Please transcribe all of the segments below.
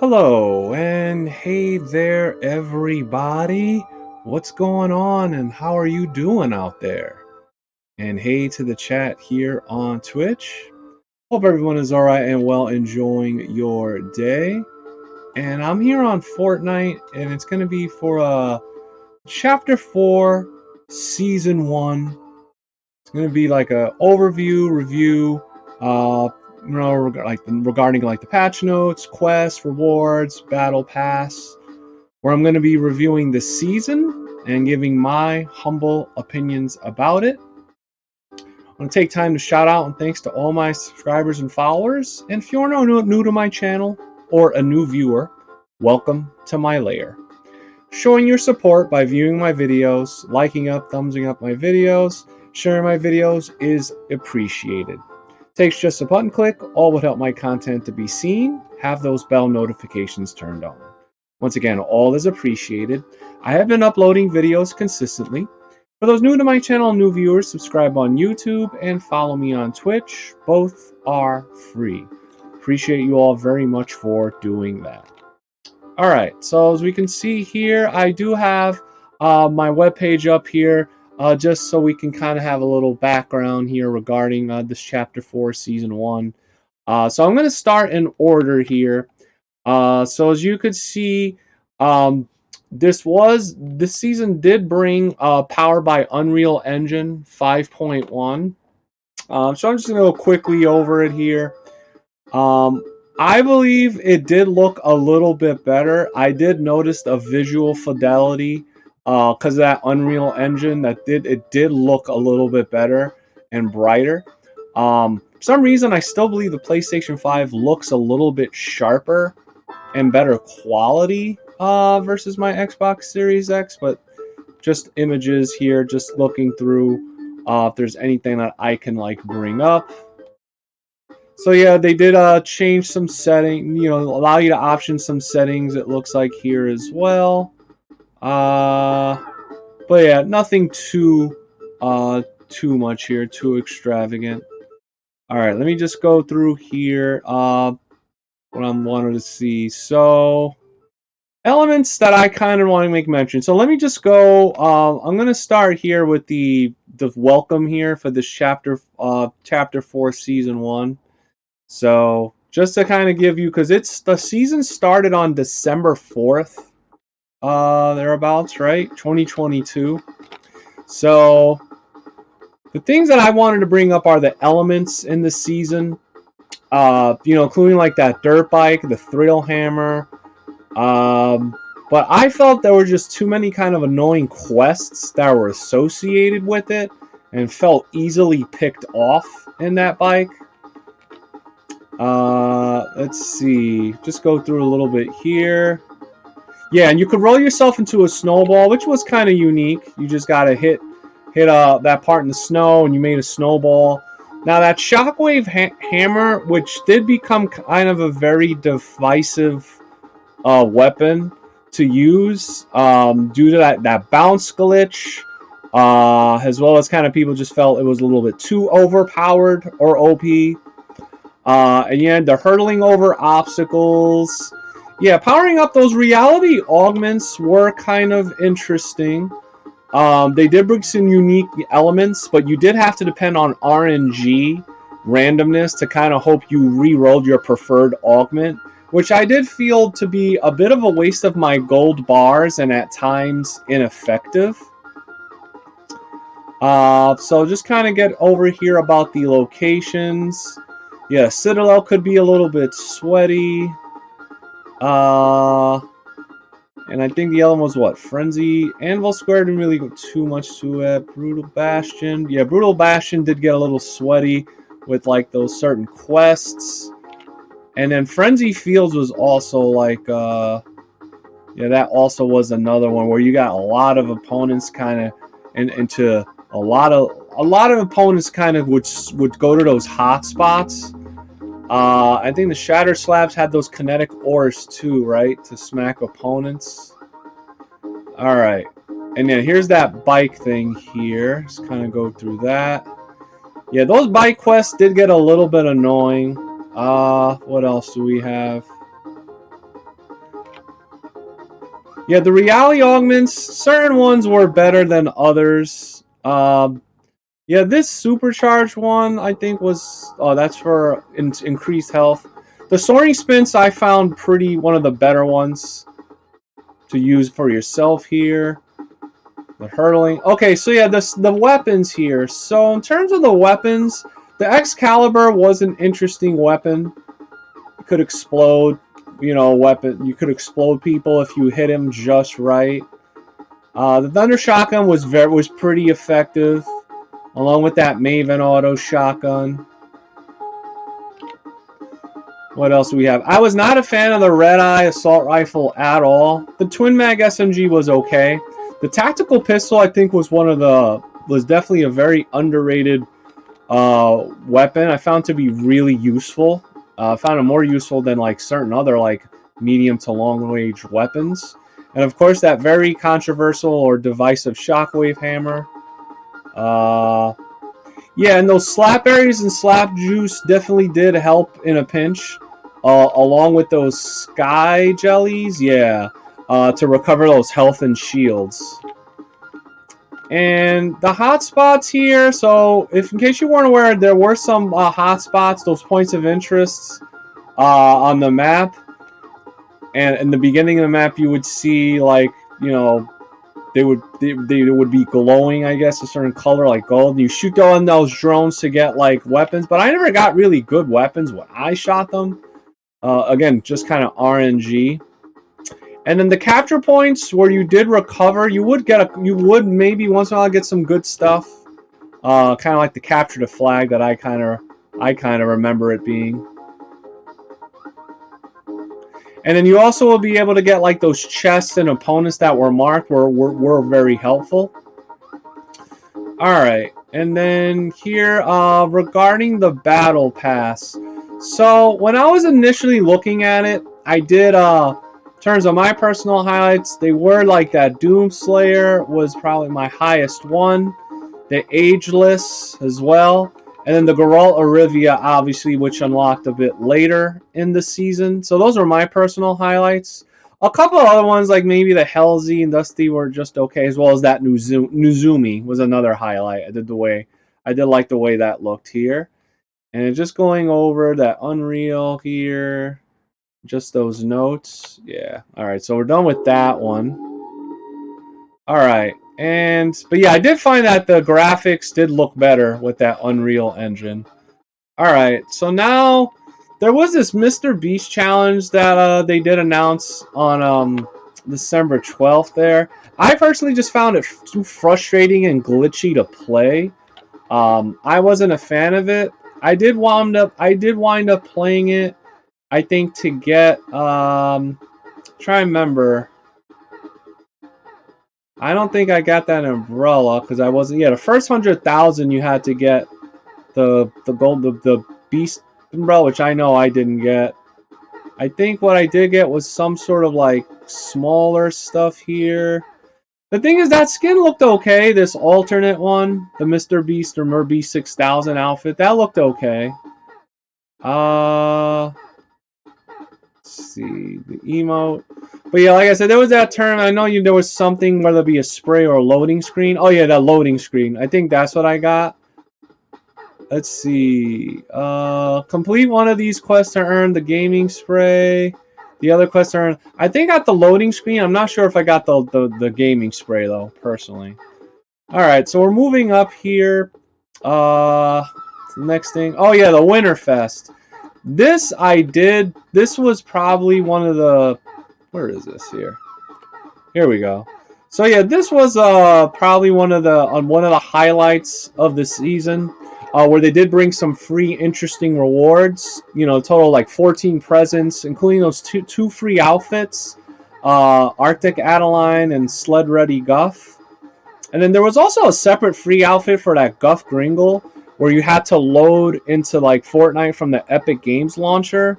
Hello, and hey there, everybody. What's going on, and how are you doing out there? And hey to the chat here on Twitch. Hope everyone is all right and well, enjoying your day. And I'm here on Fortnite, and it's going to be for Chapter 4, Season 1. It's going to be like a overview, review, regarding like the patch notes, quests, rewards, battle pass, where I'm going to be reviewing the season and giving my humble opinions about it. I'm going to take time to shout out and thanks to all my subscribers and followers. And if you're new to my channel or a new viewer, welcome to my lair. Showing your support by viewing my videos, liking up, thumbsing up my videos, sharing my videos is appreciated. Takes just a button click, all would help my content to be seen. Have those bell notifications turned on. Once again, all is appreciated. I have been uploading videos consistently. For those new to my channel and new viewers, subscribe on YouTube and follow me on Twitch. Both are free. Appreciate you all very much for doing that. All right, so as we can see here, I do have my webpage up here just so we can kind of have a little background here regarding this Chapter 4, Season 1. So I'm going to start in order here. So as you could see, this season did bring Powered by Unreal Engine 5.1. So I'm just going to go quickly over it here. I believe it did look a little bit better. I did notice a visual fidelity because of that Unreal Engine that it did look a little bit better and brighter. For some reason, I still believe the PlayStation 5 looks a little bit sharper and better quality versus my Xbox Series X, but just images here, just looking through if there's anything that I can like bring up. So yeah, they did change some setting, allow you to option some settings, it looks like here as well. But yeah, nothing too much here, too extravagant. All right, let me just go through here what I wanted to see. So elements that I kind of want to make mention. So let me just go. I'm going to start here with the welcome here for this chapter 4, season 1. So just to kind of give you, because the season started on December 4th, thereabouts, right? 2022. So the things that I wanted to bring up are the elements in the season, including like that dirt bike, the thrill hammer. But I felt there were just too many kind of annoying quests that were associated with it and felt easily picked off in that bike. Let's see. Just go through a little bit here. Yeah, and you could roll yourself into a snowball, which was kind of unique. You just gotta hit that part in the snow, and you made a snowball. Now that shockwave hammer, which did become kind of a very divisive weapon to use, due to that bounce glitch, as well as kind of people just felt it was a little bit too overpowered or OP. And yeah, the hurtling over obstacles. Yeah, powering up those reality augments were kind of interesting. They did bring some unique elements, but you did have to depend on RNG randomness to kind of hope you re-rolled your preferred augment, which I did feel to be a bit of a waste of my gold bars and at times ineffective. So just kind of get over here about the locations. Yeah, Citadel could be a little bit sweaty. And I think the other one was what? Frenzy. Anvil Square didn't really go too much to it. Brutal Bastion. Yeah, Brutal Bastion did get a little sweaty with like those certain quests. And then Frenzy Fields was also like, yeah, that also was another one where you got a lot of opponents kind of into a lot of opponents kind of would go to those hot spots. I think the Shatter Slabs had those kinetic ores too, right? To smack opponents. Alright. And then here's that bike thing here. Just kind of go through that. Yeah, those bike quests did get a little bit annoying. What else do we have? Yeah, the reality augments, certain ones were better than others. Yeah, this supercharged one I think was, oh, that's for increased health. The soaring spins I found pretty one of the better ones to use for yourself here. The hurtling. Okay, so yeah, the weapons here. So in terms of the weapons, the Excalibur was an interesting weapon. It could explode, you know, weapon. You could explode people if you hit him just right. The Thunder Shotgun was pretty effective, along with that Maven Auto Shotgun. What else do we have? I was not a fan of the Red Eye Assault Rifle at all. The Twin Mag SMG was okay. The Tactical Pistol I think was definitely a very underrated weapon. I found to be really useful. I found it more useful than like certain other like medium to long range weapons. And of course that very controversial or divisive Shockwave Hammer. Yeah, and those slap berries and slap juice definitely did help in a pinch, along with those sky jellies. Yeah, to recover those health and shields. And the hotspots here. So, if in case you weren't aware, there were some hotspots, those points of interest on the map. And in the beginning of the map, you would see like, you know, they would be glowing, I guess, a certain color like gold. And you shoot on those drones to get like weapons, but I never got really good weapons when I shot them. Again, just kind of RNG. And then the capture points where you did recover, you would maybe once in a while get some good stuff. Kind of like the capture the flag that I kind of remember it being. And then you also will be able to get like those chests and opponents that were marked were very helpful. Alright, and then here, regarding the Battle Pass. So, when I was initially looking at it, I did, in terms of my personal highlights, they were like that Doomslayer was probably my highest one. The Ageless as well. And then the Geralt Arivia, obviously, which unlocked a bit later in the season. So those were my personal highlights. A couple other ones, like maybe the Halsey and Dusty, were just okay, as well as that Nuzumi was another highlight. I did like the way that looked here. And just going over that Unreal here, just those notes. Yeah. All right, so we're done with that one. All right. But yeah, I did find that the graphics did look better with that Unreal Engine. All right, so now there was this Mr. Beast challenge that they did announce on December 12th there. I personally just found it too frustrating and glitchy to play. I wasn't a fan of it. I did wind up playing it, I think, to get try and remember. I don't think I got that umbrella because I wasn't. Yeah, the first 100,000 you had to get the gold the beast umbrella, which I know I didn't get. I think what I did get was some sort of like smaller stuff here. The thing is that skin looked okay. This alternate one, the Mr. Beast or Merbeast 6000 outfit, that looked okay. Let's see the emote. But yeah, like I said, there was that term. I know there was something, whether it be a spray or a loading screen. Oh yeah, that loading screen. I think that's what I got. Let's see. Complete one of these quests to earn the gaming spray. The other quest to earn. I think I got the loading screen. I'm not sure if I got the gaming spray though, personally. All right, so we're moving up here. Next thing. Oh yeah, the Winterfest. This I did. This was probably one of the. Where is this here? Here we go. So yeah, this was probably one of the highlights of the season, where they did bring some free, interesting rewards. You know, total like 14 presents, including those two free outfits, Arctic Adeline and Sled Ready Guff. And then there was also a separate free outfit for that Guff Gringle, where you had to load into like Fortnite from the Epic Games launcher,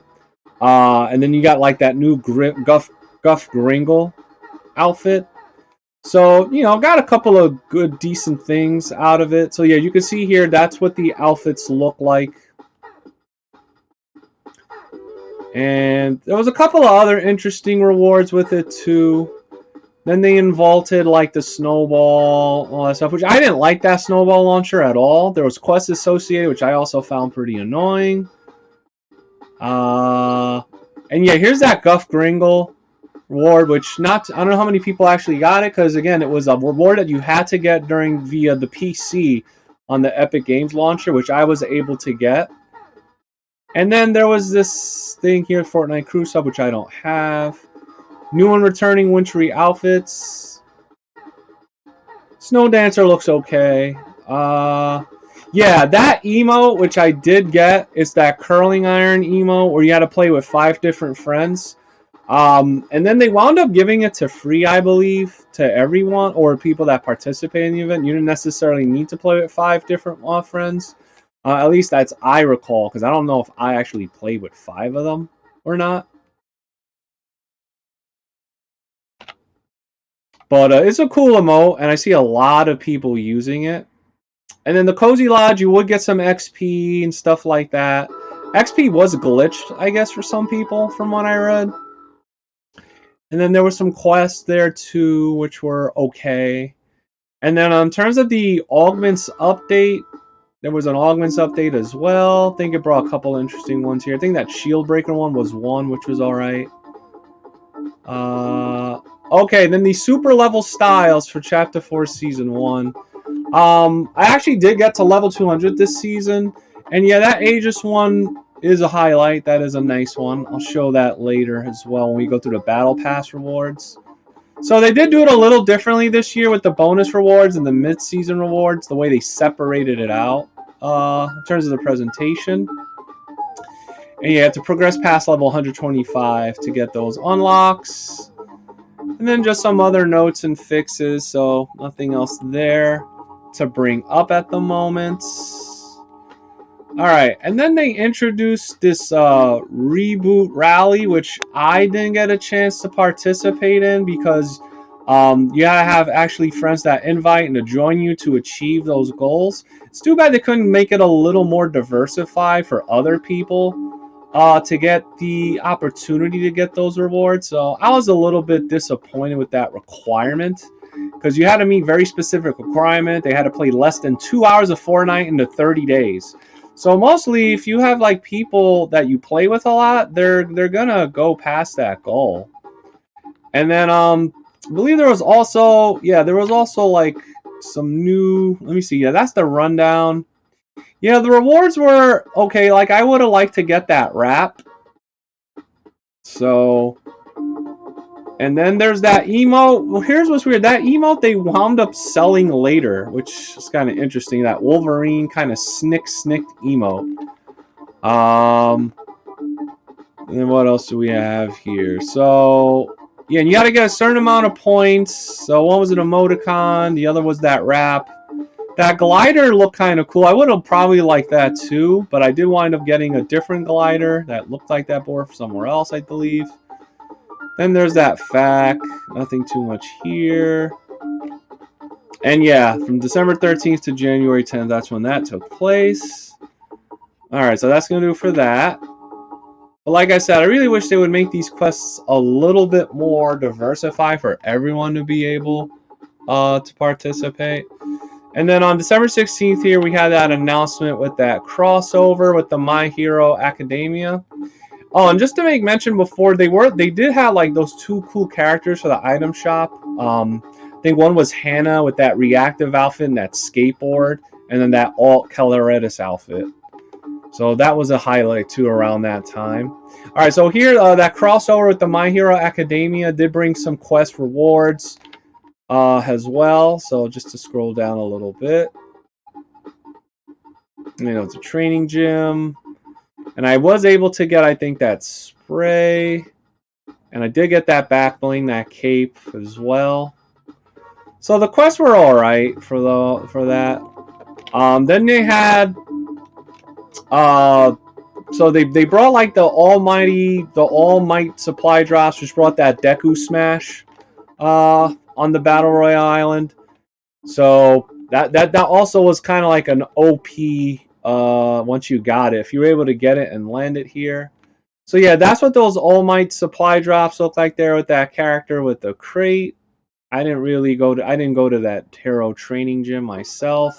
and then you got like that new Guff Gringle outfit. So, you know, got a couple of good, decent things out of it. So, yeah, you can see here, that's what the outfits look like. And there was a couple of other interesting rewards with it, too. Then they involted like the snowball, all that stuff, which I didn't like that snowball launcher at all. There was quests associated, which I also found pretty annoying. And yeah, here's that Guff Gringle reward, which I don't know how many people actually got it, because again, it was a reward that you had to get via the PC on the Epic Games launcher, which I was able to get. And then there was this thing here, Fortnite Crew Sub, which I don't have. New and returning wintry outfits. Snow Dancer looks okay. Yeah, that emote, which I did get, is that curling iron emote where you had to play with 5 different friends. And then they wound up giving it to free, I believe, to everyone or people that participate in the event. You didn't necessarily need to play with 5 different friends. At least that's I recall, because I don't know if I actually played with 5 of them or not. But it's a cool emote, and I see a lot of people using it. And then the Cozy Lodge, you would get some XP and stuff like that. XP was glitched, I guess, for some people, from what I read. And then there were some quests there, too, which were okay. And then in terms of the Augments update, there was an Augments update as well. I think it brought a couple interesting ones here. I think that Shield Breaker one was one, which was alright. Okay, then the super level styles for Chapter 4 Season 1. I actually did get to level 200 this season. And yeah, that Aegis one is a highlight. That is a nice one. I'll show that later as well when we go through the Battle Pass rewards. So they did do it a little differently this year with the bonus rewards and the mid-season rewards, the way they separated it out in terms of the presentation. And you have to progress past level 125 to get those unlocks. And then just some other notes and fixes, so nothing else there to bring up at the moment. Alright, and then they introduced this reboot rally, which I didn't get a chance to participate in because you gotta have actually friends that invite and to join you to achieve those goals. It's too bad they couldn't make it a little more diversified for other people to get the opportunity to get those rewards. So I was a little bit disappointed with that requirement because you had to meet very specific requirement. They had to play less than 2 hours of Fortnite into 30 days. So mostly, if you have like people that you play with a lot, they're gonna go past that goal. And then I believe there was also like some new. Let me see. Yeah, that's the rundown. Yeah, the rewards were okay. Like I would have liked to get that wrap. So, and then there's that emote. Well, here's what's weird. That emote they wound up selling later, which is kind of interesting. That Wolverine kind of snicked emote. And then what else do we have here? So, yeah, and you got to get a certain amount of points. So one was an emoticon. The other was that wrap. That glider looked kind of cool. I would have probably liked that too, but I did wind up getting a different glider that looked like that board somewhere else, I believe. Then there's that FAQ. Nothing too much here. And yeah, from December 13th to January 10th, that's when that took place. Alright, so that's going to do for that. But like I said, I really wish they would make these quests a little bit more diversified for everyone to be able to participate. And then on December 16th here, we had that announcement with that crossover with the My Hero Academia. Oh, and just to make mention before, they did have like those 2 cool characters for the item shop. I think one was Hannah with that reactive outfit and that skateboard, and then that alt Caloretis outfit. So that was a highlight too around that time. All right, so here that crossover with the My Hero Academia did bring some quest rewards as well. So just to scroll down a little bit, it's a training gym, and I was able to get, I think, that spray, and I did get that back bling, that cape as well. So the quests were all right for that. Then they had so they brought like the All Might supply drops, which brought that Deku Smash on the Battle Royale Island. So that also was kind of like an OP once you got it, if you were able to get it and land it here. So yeah, that's what those All Might supply drops look like there with that character with the crate. I didn't go to that tarot training gym myself.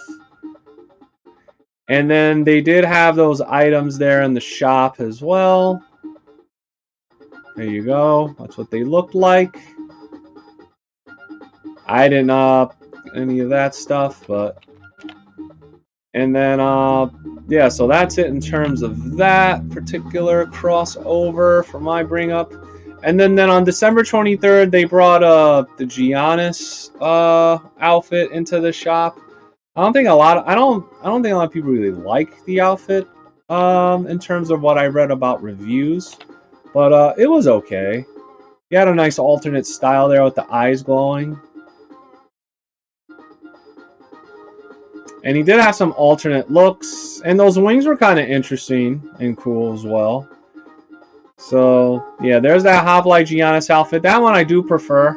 And then they did have those items there in the shop as well. There you go. That's what they looked like. I didn't any of that stuff, but and then yeah, so that's it in terms of that particular crossover for my bring up. And then on December 23rd they brought the Giannis outfit into the shop. I don't think a lot of people really like the outfit in terms of what I read about reviews, but it was okay. He had a nice alternate style there with the eyes glowing. And he did have some alternate looks, and those wings were kind of interesting and cool as well. So yeah, there's that Hoplite Giannis outfit. That one I do prefer.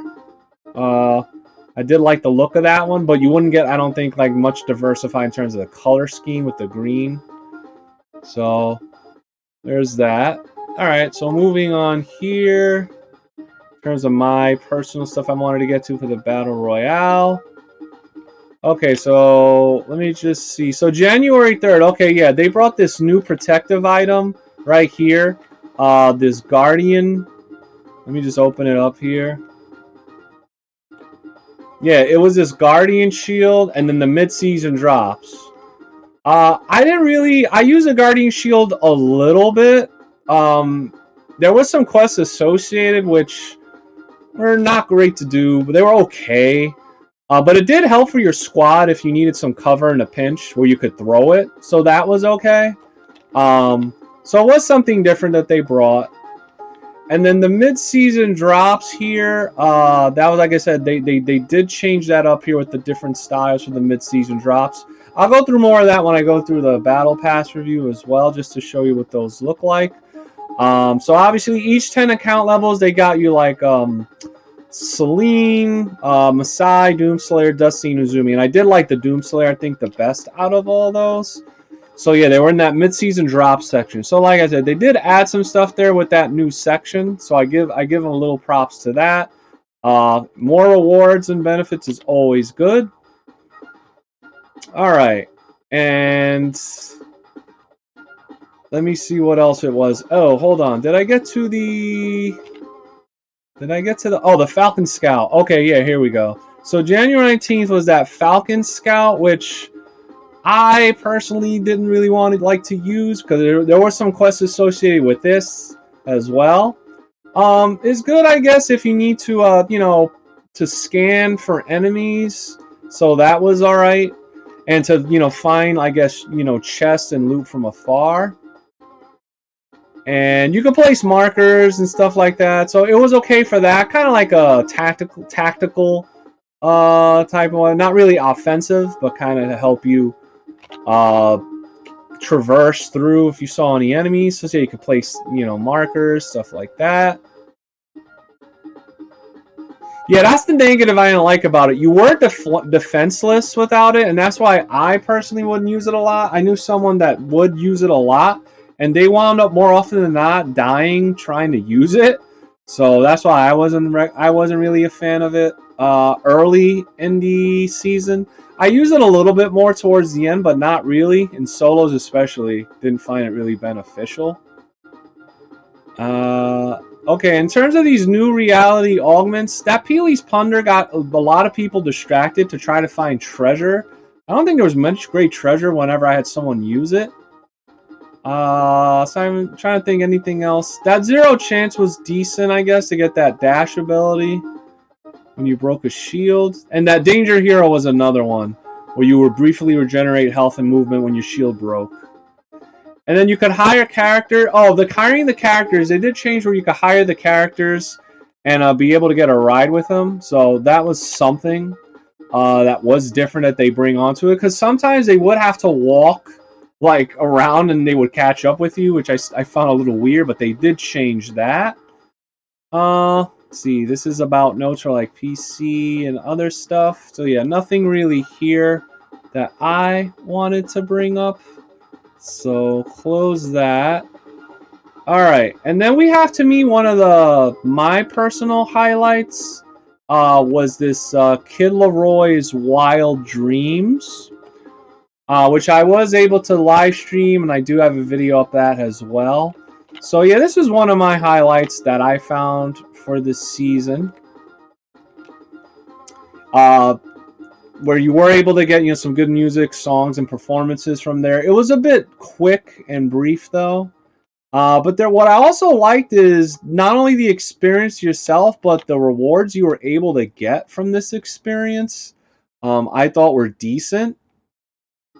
I did like the look of that one, but you wouldn't get, I don't think, like much diversified in terms of the color scheme with the green. So there's that. All right, so moving on here, in terms of my personal stuff I wanted to get to for the Battle Royale. Okay, so let me just see. So January 3rd, okay, yeah, they brought this new protective item right here. This Guardian. Let me just open it up here. Yeah, it was this Guardian shield, and then the mid-season drops. I use a Guardian shield a little bit. There was some quests associated which were not great to do, but they were okay. But it did help for your squad if you needed some cover in a pinch where you could throw it. So that was okay. So it was something different that they brought. And then the mid-season drops here, that was, like I said, they did change that up here with the different styles for the mid-season drops. I'll go through more of that when I go through the Battle Pass review as well, just to show you what those look like. So obviously each 10 account levels, they got you like Celine, Masai, Doomslayer, Dusty, Uzumi. And I did like the Doomslayer, I think, the best out of all those. So yeah, they were in that mid-season drop section. So like I said, they did add some stuff there with that new section. So I give them a little props to that. More rewards and benefits is always good. All right, and let me see what else it was. Oh, hold on. Did I get to the? Oh, the Falcon Scout. Okay, yeah, here we go. So January 19th was that Falcon Scout, which I personally didn't really want to like to use because there were some quests associated with this as well. It's good, I guess, if you need to, to scan for enemies. So that was all right, and to find, I guess, chests and loot from afar. And you can place markers and stuff like that. So it was okay for that, kind of like a tactical type of one. Not really offensive, but kind of to help you traverse through if you saw any enemies. So you could place, markers, stuff like that. Yeah, that's the negative I didn't like about it. You were defenseless without it, and that's why I personally wouldn't use it a lot. I knew someone that would use it a lot, and they wound up more often than not dying trying to use it. So that's why I wasn't really a fan of it early in the season. I use it a little bit more towards the end, but not really. In solos especially, didn't find it really beneficial. Okay, in terms of these new reality augments, that Peely's Plunder got a lot of people distracted to try to find treasure. I don't think there was much great treasure whenever I had someone use it. So I'm trying to think anything else. That zero chance was decent, I guess, to get that dash ability when you broke a shield. And that Danger Hero was another one, where you would briefly regenerate health and movement when your shield broke. And then you could hire character. Oh, hiring the characters, they did change where you could hire the characters and be able to get a ride with them. So that was something that was different that they bring onto it. Because sometimes they would have to walk like around and they would catch up with you, which I found a little weird, but they did change that. Let's see, this is about notes for like PC and other stuff. So yeah, nothing really here that I wanted to bring up. So close that. All right, and then we have to me one of my personal highlights was this Kid Leroy's Wild Dreams, which I was able to live stream, and I do have a video of that as well. So yeah, this was one of my highlights that I found for this season. Where you were able to get some good music, songs, and performances from there. It was a bit quick and brief though. But what I also liked is not only the experience yourself, but the rewards you were able to get from this experience. I thought were decent.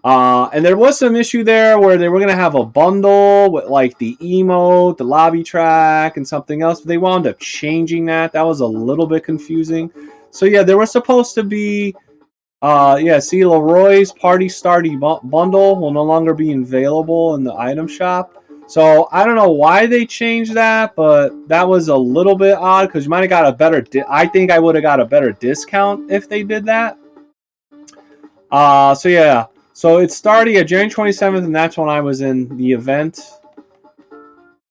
And there was some issue there where they were going to have a bundle with like the emote, the lobby track, and something else. But they wound up changing that. That was a little bit confusing. So yeah, there was supposed to be yeah, see, Leroy's Party Starty bundle will no longer be available in the item shop. So I don't know why they changed that, but that was a little bit odd because you might have got a better. I think I would have got a better discount if they did that. So yeah, so it's starting at January 27th, and that's when I was in the event.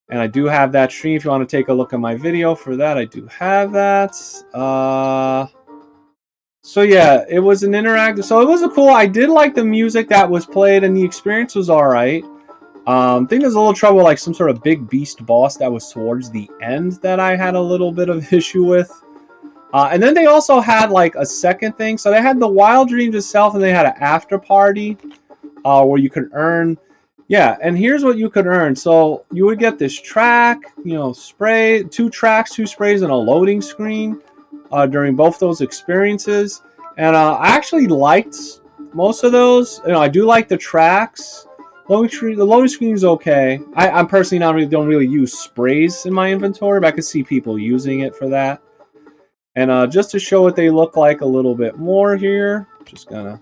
And I do have that stream. If you want to take a look at my video for that, I do have that. So yeah, it was an interactive. So it was a cool. I did like the music that was played, and the experience was all right. I think there's a little trouble, like some sort of big beast boss that was towards the end that I had a little bit of issue with. And then they also had like a second thing. So they had the Wild Dreams itself, and they had an after party where you could earn. Yeah, and here's what you could earn. So you would get this track, spray, 2 tracks, 2 sprays, and a loading screen during both those experiences. And I actually liked most of those. I do like the tracks. The loading screen is okay. I'm personally don't really use sprays in my inventory, but I could see people using it for that. And just to show what they look like a little bit more here, just gonna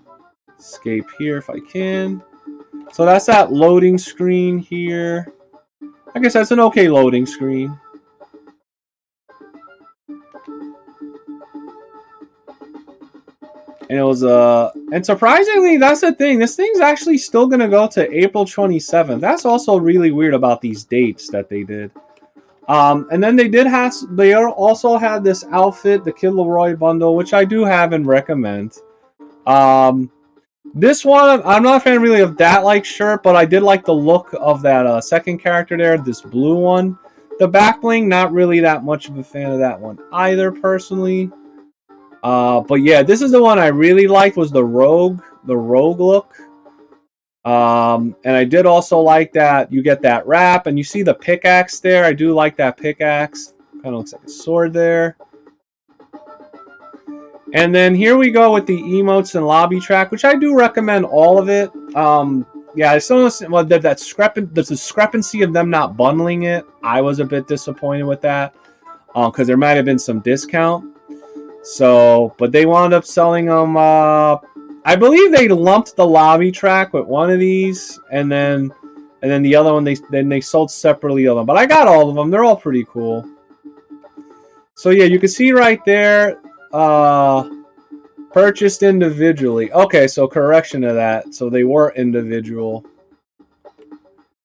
escape here if I can. So that's that loading screen here. I guess that's an okay loading screen. And it was and surprisingly, that's the thing. This thing's actually still gonna go to April 27th. That's also really weird about these dates that they did. And then they also had this outfit, the Kid Leroy bundle, which I do have and recommend. This one, I'm not a fan really of that like shirt, but I did like the look of that second character there, this blue one. The back bling, not really that much of a fan of that one either, personally. But yeah, this is the one I really liked, was the rogue look. And I did also like that you get that wrap, and you see the pickaxe there. I do like that pickaxe. Kind of looks like a sword there. And then here we go with the emotes and lobby track, which I do recommend all of it. Yeah, I still the discrepancy of them not bundling it. I was a bit disappointed with that because there might have been some discount. So, but they wound up selling them. I believe they lumped the lobby track with one of these, and then the other one they sold separately of them. But I got all of them. They're all pretty cool. So yeah, you can see right there. Purchased individually. Okay, so correction to that. So they were individual.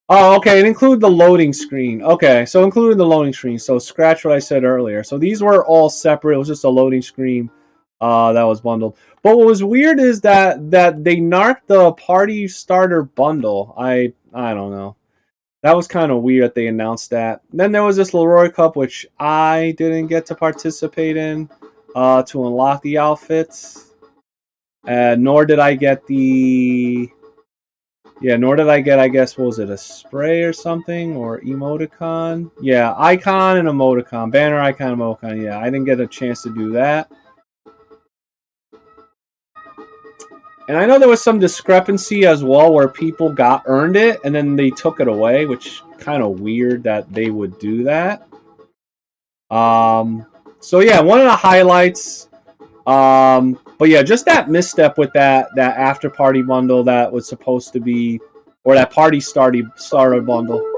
Oh, okay, and include the loading screen. Okay, so including the loading screen. So scratch what I said earlier. So these were all separate. It was just a loading screen that was bundled. But what was weird is that they narked the party starter bundle. I don't know. That was kind of weird that they announced that. Then there was this Leroy Cup, which I didn't get to participate in to unlock the outfits. Nor did I get I guess, what was it, a spray or something, or emoticon? Yeah, icon and emoticon, banner icon, emoticon. Yeah, I didn't get a chance to do that. And I know there was some discrepancy as well where people earned it and then they took it away, which kind of weird that they would do that. So yeah, one of the highlights. But yeah, just that misstep with that after party bundle that was supposed to be, or that party starter bundle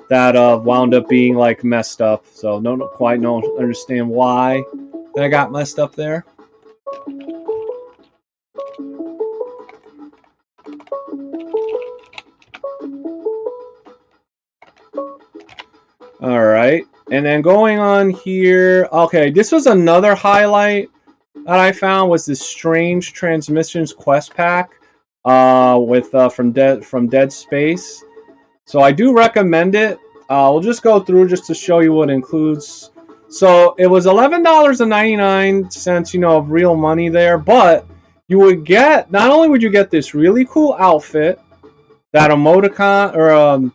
that wound up being like messed up. So don't quite understand why that got messed up there. All right, and then going on here. Okay, this was another highlight that I found was this Strange Transmissions quest pack with from Dead Space. So I do recommend it. We'll just go through just to show you what it includes. So it was $11.99, you know, of real money there, but you would get, not only would you get this really cool outfit, that emoticon or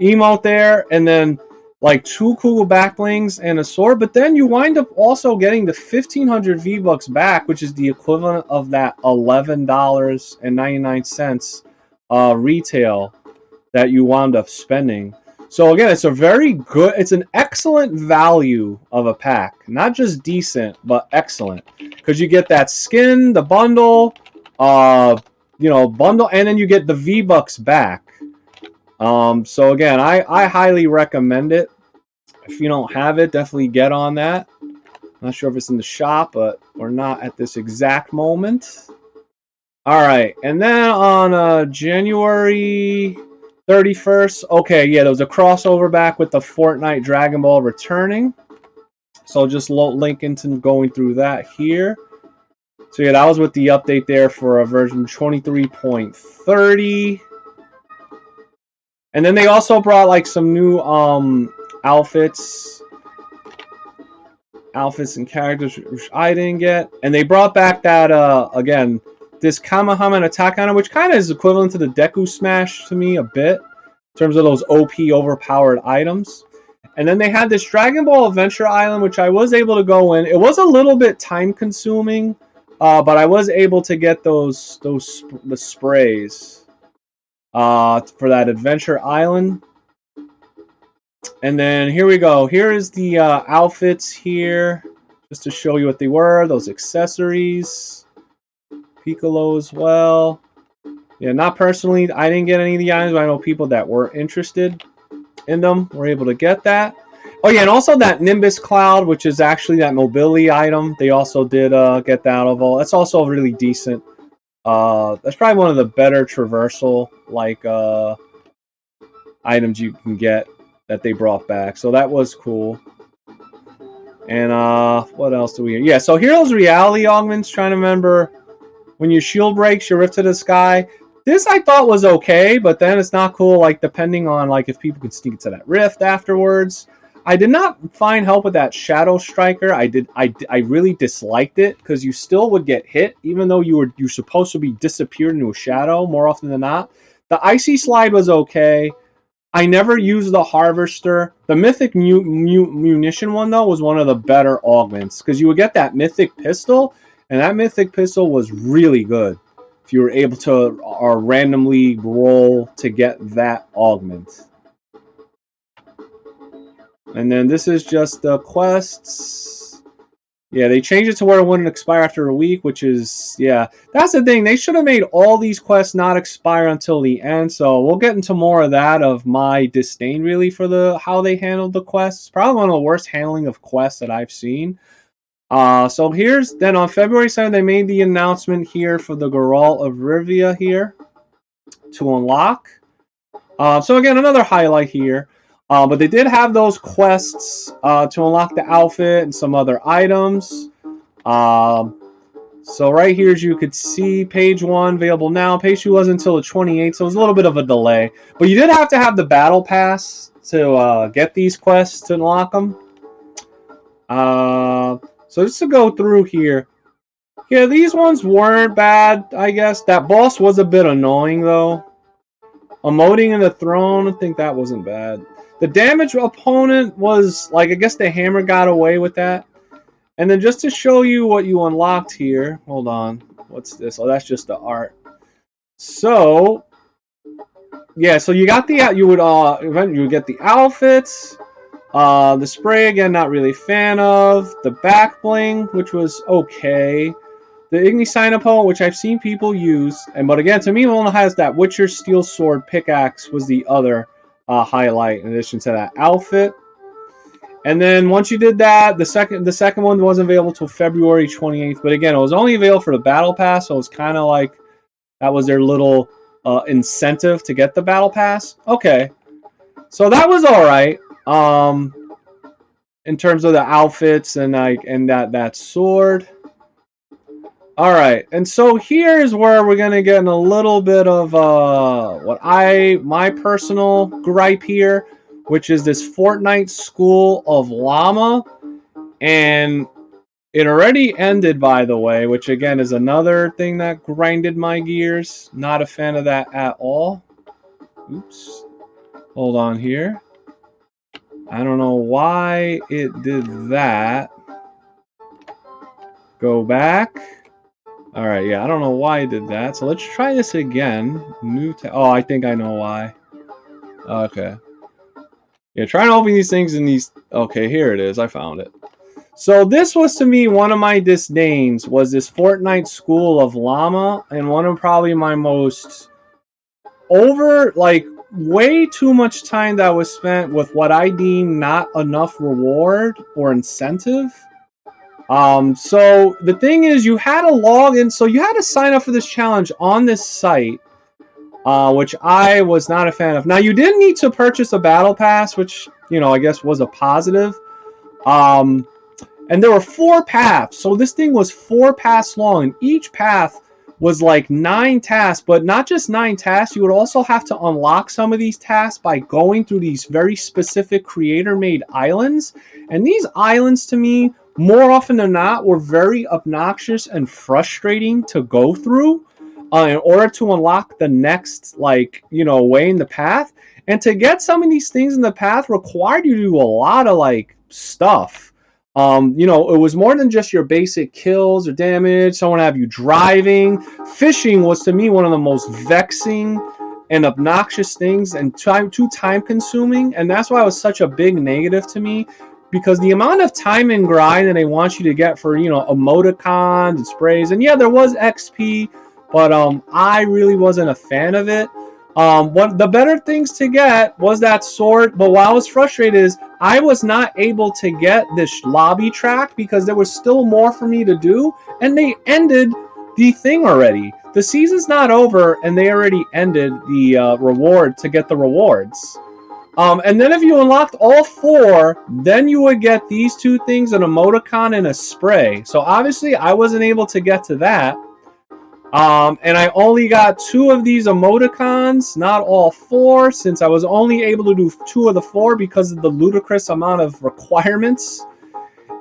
emote there, and then like 2 cool backblings and a sword, but then you wind up also getting the 1,500 V-Bucks back, which is the equivalent of that $11.99 retail that you wound up spending. So again, it's a very good, it's an excellent value of a pack. Not just decent, but excellent. Because you get that skin, the bundle, bundle, and then you get the V-Bucks back. So again, I highly recommend it. If you don't have it, definitely get on that. Not sure if it's in the shop, but we're not at this exact moment. All right, and then on January 31st, okay, yeah, there was a crossover back with the Fortnite Dragon Ball returning. So just link into going through that here. So yeah, that was with the update there for a version 23.30. And then they also brought like some new outfits and characters which I didn't get. And they brought back that again, this Kamehameha attack on it, which kind of is equivalent to the Deku Smash to me a bit in terms of those OP overpowered items. And then they had this Dragon Ball Adventure Island, which I was able to go in. It was a little bit time consuming, but I was able to get the sprays for that Adventure Island. And then here we go. Here is the outfits here, just to show you what they were. Those accessories, Piccolo as well. Yeah, not personally. I didn't get any of the items, but I know people that were interested in them were able to get that. Oh yeah, and also that Nimbus Cloud, which is actually that mobility item. They also did get that of all. That's also really decent. That's probably one of the better traversal like items you can get that they brought back. So that was cool. And what else do we hear? Yeah, so Heroes Reality Augments, trying to remember when your shield breaks, you rift to the sky. This I thought was okay, but then it's not cool, like depending on like if people could sneak to that rift afterwards. I did not find help with that Shadow Striker. I really disliked it because you still would get hit even though you're supposed to be disappeared into a shadow more often than not. The Icy Slide was okay. I never used the Harvester. The Mythic Munition one, though, was one of the better augments. Because you would get that Mythic Pistol, and that Mythic Pistol was really good. If you were able to randomly roll to get that augment. And then this is just the quests. Yeah, they changed it to where it wouldn't expire after a week, which is, yeah. That's the thing. They should have made all these quests not expire until the end. So we'll get into more of that, of my disdain, really, for how they handled the quests. Probably one of the worst handling of quests that I've seen. So here's, then on February 7th, they made the announcement here for the Geralt of Rivia here to unlock. So again, another highlight here. But they did have those quests to unlock the outfit and some other items. So right here, as you could see, page 1 available now. Page 2 wasn't until the 28th, so it was a little bit of a delay. But you did have to have the battle pass to get these quests to unlock them. So just to go through here. Yeah, these ones weren't bad, I guess. That boss was a bit annoying, though. Emoting in the throne, I think that wasn't bad. The damage opponent was, like, I guess the hammer got away with that. And then just to show you what you unlocked here, hold on. What's this? Oh, that's just the art. So, yeah, so you got the, you would get the outfits. The spray, again, not really a fan of. The back bling, which was okay. The Igni Signapo, which I've seen people use, but again, to me, it only has that Witcher Steel Sword pickaxe was the other highlight in addition to that outfit. And then once you did that, the second one wasn't available till February 28th. But again, it was only available for the Battle Pass, so it was kind of like that was their little incentive to get the Battle Pass. Okay, so that was all right. In terms of the outfits and that sword. All right, and so here's where we're gonna get in a little bit of my personal gripe here, which is this Fortnite School of Llama, and it already ended, by the way, which again is another thing that grinded my gears. Not a fan of that at all. Oops, hold on here. I don't know why it did that. Go back. All right, yeah, I don't know why I did that. So let's try this again. Oh, I think I know why. Okay. Yeah, trying to open these things in these. Okay, here it is. I found it. So this was to me one of my disdains was this Fortnite School of Llama, and one of probably my most way too much time that was spent with what I deem not enough reward or incentive. So the thing is, you had to log in, so you had to sign up for this challenge on this site, which I was not a fan of. Now, you didn't need to purchase a battle pass, which, I guess was a positive. Um, and there were 4 paths, so this thing was 4 paths long, and each path was like 9 tasks, but not just 9 tasks. You would also have to unlock some of these tasks by going through these very specific creator-made islands. And these islands, to me, more often than not, were very obnoxious and frustrating to go through in order to unlock the next, way in the path. And to get some of these things in the path required you to do a lot of, stuff. It was more than just your basic kills or damage. Someone have you driving. Fishing was to me one of the most vexing and obnoxious things and too time consuming. And that's why it was such a big negative to me, because the amount of time and grind that they want you to get for, emoticons and sprays. And yeah, there was XP, but I really wasn't a fan of it. One the better things to get was that sword, but what I was frustrated is I was not able to get this lobby track because there was still more for me to do, and they ended the thing already. The season's not over, and they already ended the reward to get the rewards. And then if you unlocked all 4, then you would get these 2 things, an emoticon and a spray. So obviously I wasn't able to get to that. And I only got 2 of these emoticons, not all 4, since I was only able to do 2 of the 4 because of the ludicrous amount of requirements.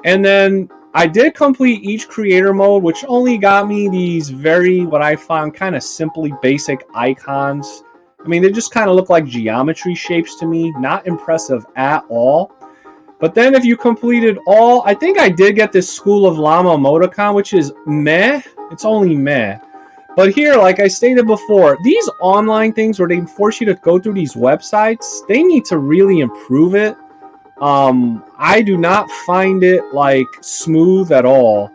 And then I did complete each creator mode, which only got me these what I found kind of simply basic icons. I mean, they just kind of look like geometry shapes to me, not impressive at all. But then if you completed all, I think I did get this School of Llama emoticon, which is meh. It's only meh. But here, like I stated before, these online things where they force you to go through these websites, they need to really improve it. I do not find it smooth at all.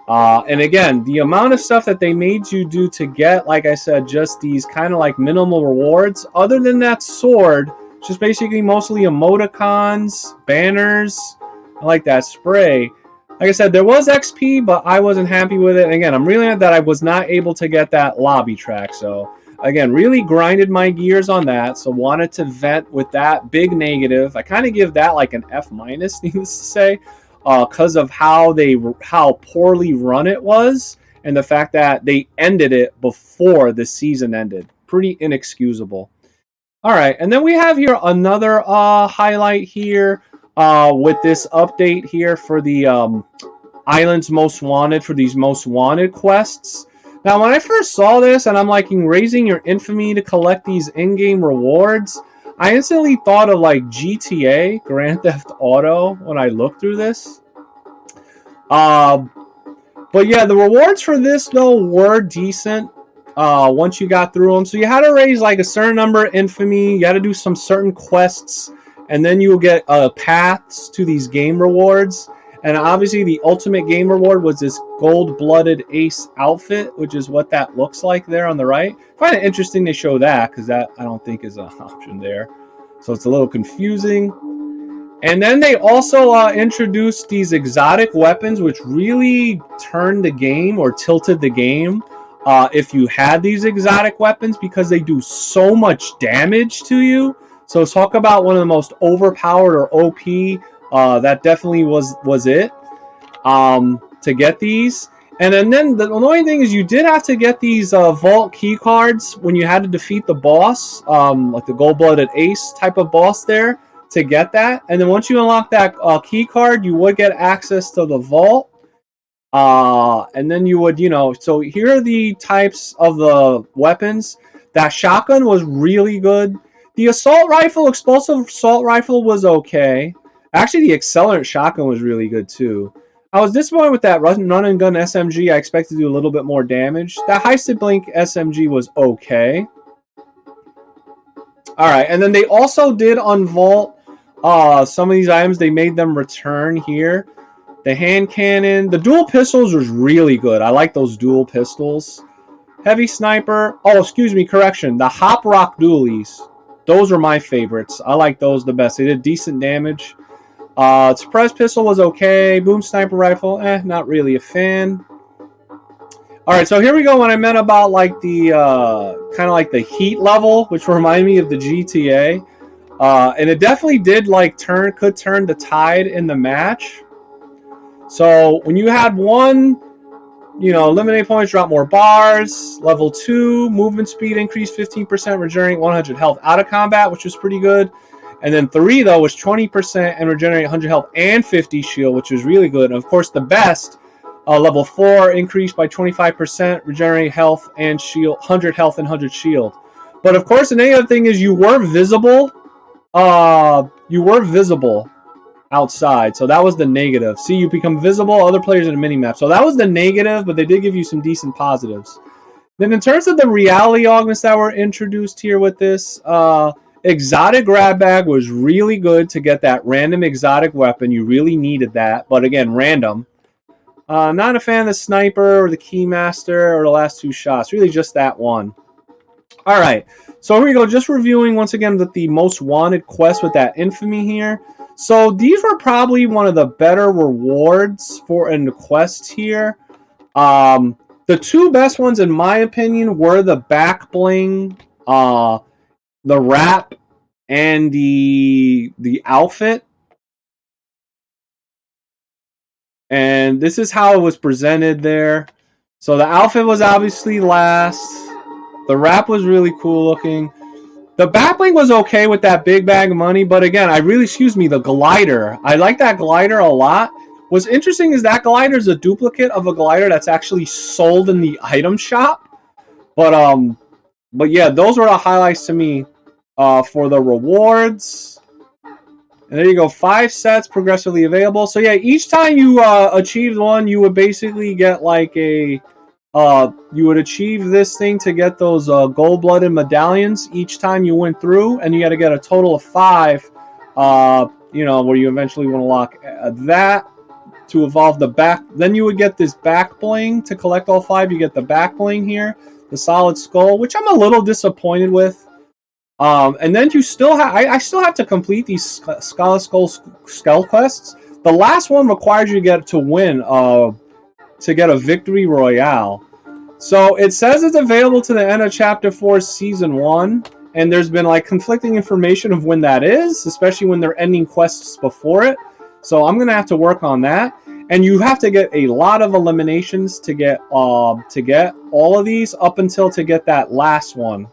And again, the amount of stuff that they made you do to get, like I said, just these kind of minimal rewards, other than that sword, just basically mostly emoticons, banners, like that spray. Like I said, there was XP, but I wasn't happy with it. And again, I'm really mad that I was not able to get that lobby track. So again, really grinded my gears on that. So wanted to vent with that big negative. I kind of give that an F-, needless to say, because of how poorly run it was, and the fact that they ended it before the season ended. Pretty inexcusable. All right, and then we have here another highlight here with this update here for the Islands Most Wanted, for these Most Wanted quests. Now, when I first saw this, and I'm raising your infamy to collect these in-game rewards, I instantly thought of GTA, Grand Theft Auto, when I looked through this. But yeah, the rewards for this though were decent. Once you got through them, so you had to raise a certain number of infamy. You had to do some certain quests, and then you will get paths to these game rewards. And obviously, the ultimate game reward was this gold-blooded ace outfit, which is what that looks like there on the right. I find it interesting they show that, because that I don't think is an option there. So it's a little confusing. And then they also introduced these exotic weapons, which really turned the game or tilted the game if you had these exotic weapons, because they do so much damage to you. So talk about one of the most overpowered or OP. That definitely was it to get these. And then the annoying thing is you did have to get these vault key cards when you had to defeat the boss, like the gold-blooded ace type of boss there, to get that. And then once you unlock that key card, you would get access to the vault. And then you would, so here are the types of the weapons. That shotgun was really good. The assault rifle, explosive assault rifle was okay. Actually, the accelerant shotgun was really good too. I was disappointed with that run and gun SMG. I expected to do a little bit more damage. That heisted blink SMG was okay. Alright, and then they also did unvault some of these items. They made them return here. The hand cannon. The dual pistols was really good. I like those dual pistols. Heavy sniper. Oh, excuse me, correction. The hop rock dualies. Those were my favorites. I like those the best. They did decent damage. Suppressed pistol was okay. Boom sniper rifle. Not really a fan. Alright, so here we go when I meant about like the kind of like the heat level, which reminded me of the GTA. And it definitely did like could turn the tide in the match. So when you had one, eliminate points, drop more bars. Level 2, movement speed increase 15%, regenerate 100 health out of combat, which was pretty good. And then 3, though, was 20% and regenerate 100 health and 50 shield, which was really good. And of course, the best, level 4, increased by 25%, regenerate health and shield, 100 health and 100 shield. But of course, the negative thing is you were visible. Outside, so that was the negative. See, you become visible, other players in the minimap. So that was the negative, but they did give you some decent positives. Then in terms of the reality augments that were introduced here with this, exotic grab bag was really good to get that random exotic weapon. You really needed that, but again, random. Not a fan of the sniper or the keymaster or the last 2 shots. Really just that one. Alright, so here we go. Just reviewing once again the most wanted quest with that infamy here. So these were probably one of the better rewards in the quests here. The 2 best ones, in my opinion, were the back bling, the wrap, and the outfit. And this is how it was presented there. So the outfit was obviously last. The wrap was really cool looking. The backbling was okay with that big bag of money, but again, the glider. I like that glider a lot. What's interesting is that glider is a duplicate of a glider that's actually sold in the item shop. But yeah, those were the highlights to me for the rewards. And there you go, 5 sets progressively available. So yeah, each time you achieved one, you would basically get like a you would achieve this thing to get those gold-blooded medallions each time you went through, and you got to get a total of 5, where you eventually want to lock that to evolve the back. Then you would get this back bling to collect all 5. You get the back bling here, the solid skull, which I'm a little disappointed with. And then you still have, I still have to complete these Scholar Skull quests. The last one requires you to win, to get a victory royale. So it says it's available to the end of Chapter 4 Season 1, and there's been like conflicting information of when that is, especially when they're ending quests before it. So I'm gonna have to work on that. And you have to get a lot of eliminations to get all of these up until to get that last one.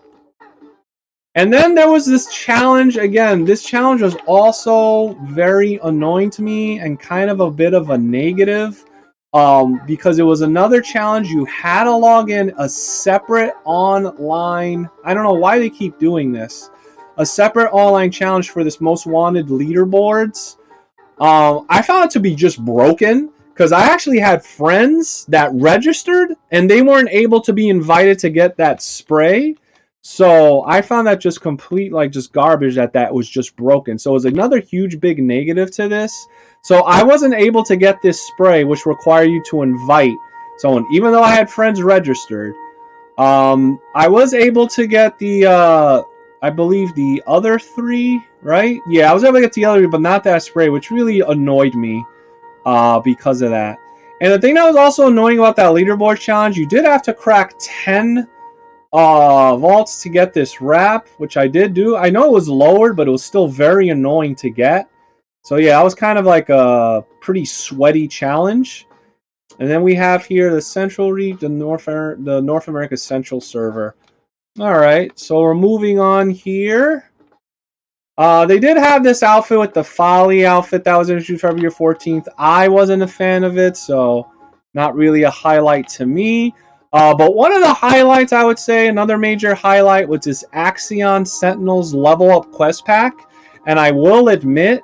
And then there was this challenge. Again, this challenge was also very annoying to me and kind of a bit of a negative. Because it was another challenge. You had to log in a separate online, I don't know why they keep doing this, a separate online challenge for this most wanted leaderboards. I found it to be just broken because I actually had friends that registered and they weren't able to be invited to get that spray. So I found that just complete, like, just garbage that was just broken. So it was another huge big negative to this. So I wasn't able to get this spray, which required you to invite someone, even though I had friends registered. I was able to get the, I believe the other 3, right? Yeah, I was able to get the other 3, but not that spray, which really annoyed me because of that. And the thing that was also annoying about that leaderboard challenge, you did have to crack 10 vaults to get this wrap, which I did do. I know it was lowered, but it was still very annoying to get. So yeah, that was kind of like a pretty sweaty challenge. And then we have here the Central region, the North America Central server. All right, so we're moving on here. They did have this outfit with the Folly outfit that was introduced February 14th. I wasn't a fan of it, so not really a highlight to me. But one of the highlights, I would say, another major highlight was this Axion Sentinels Level Up Quest Pack. And I will admit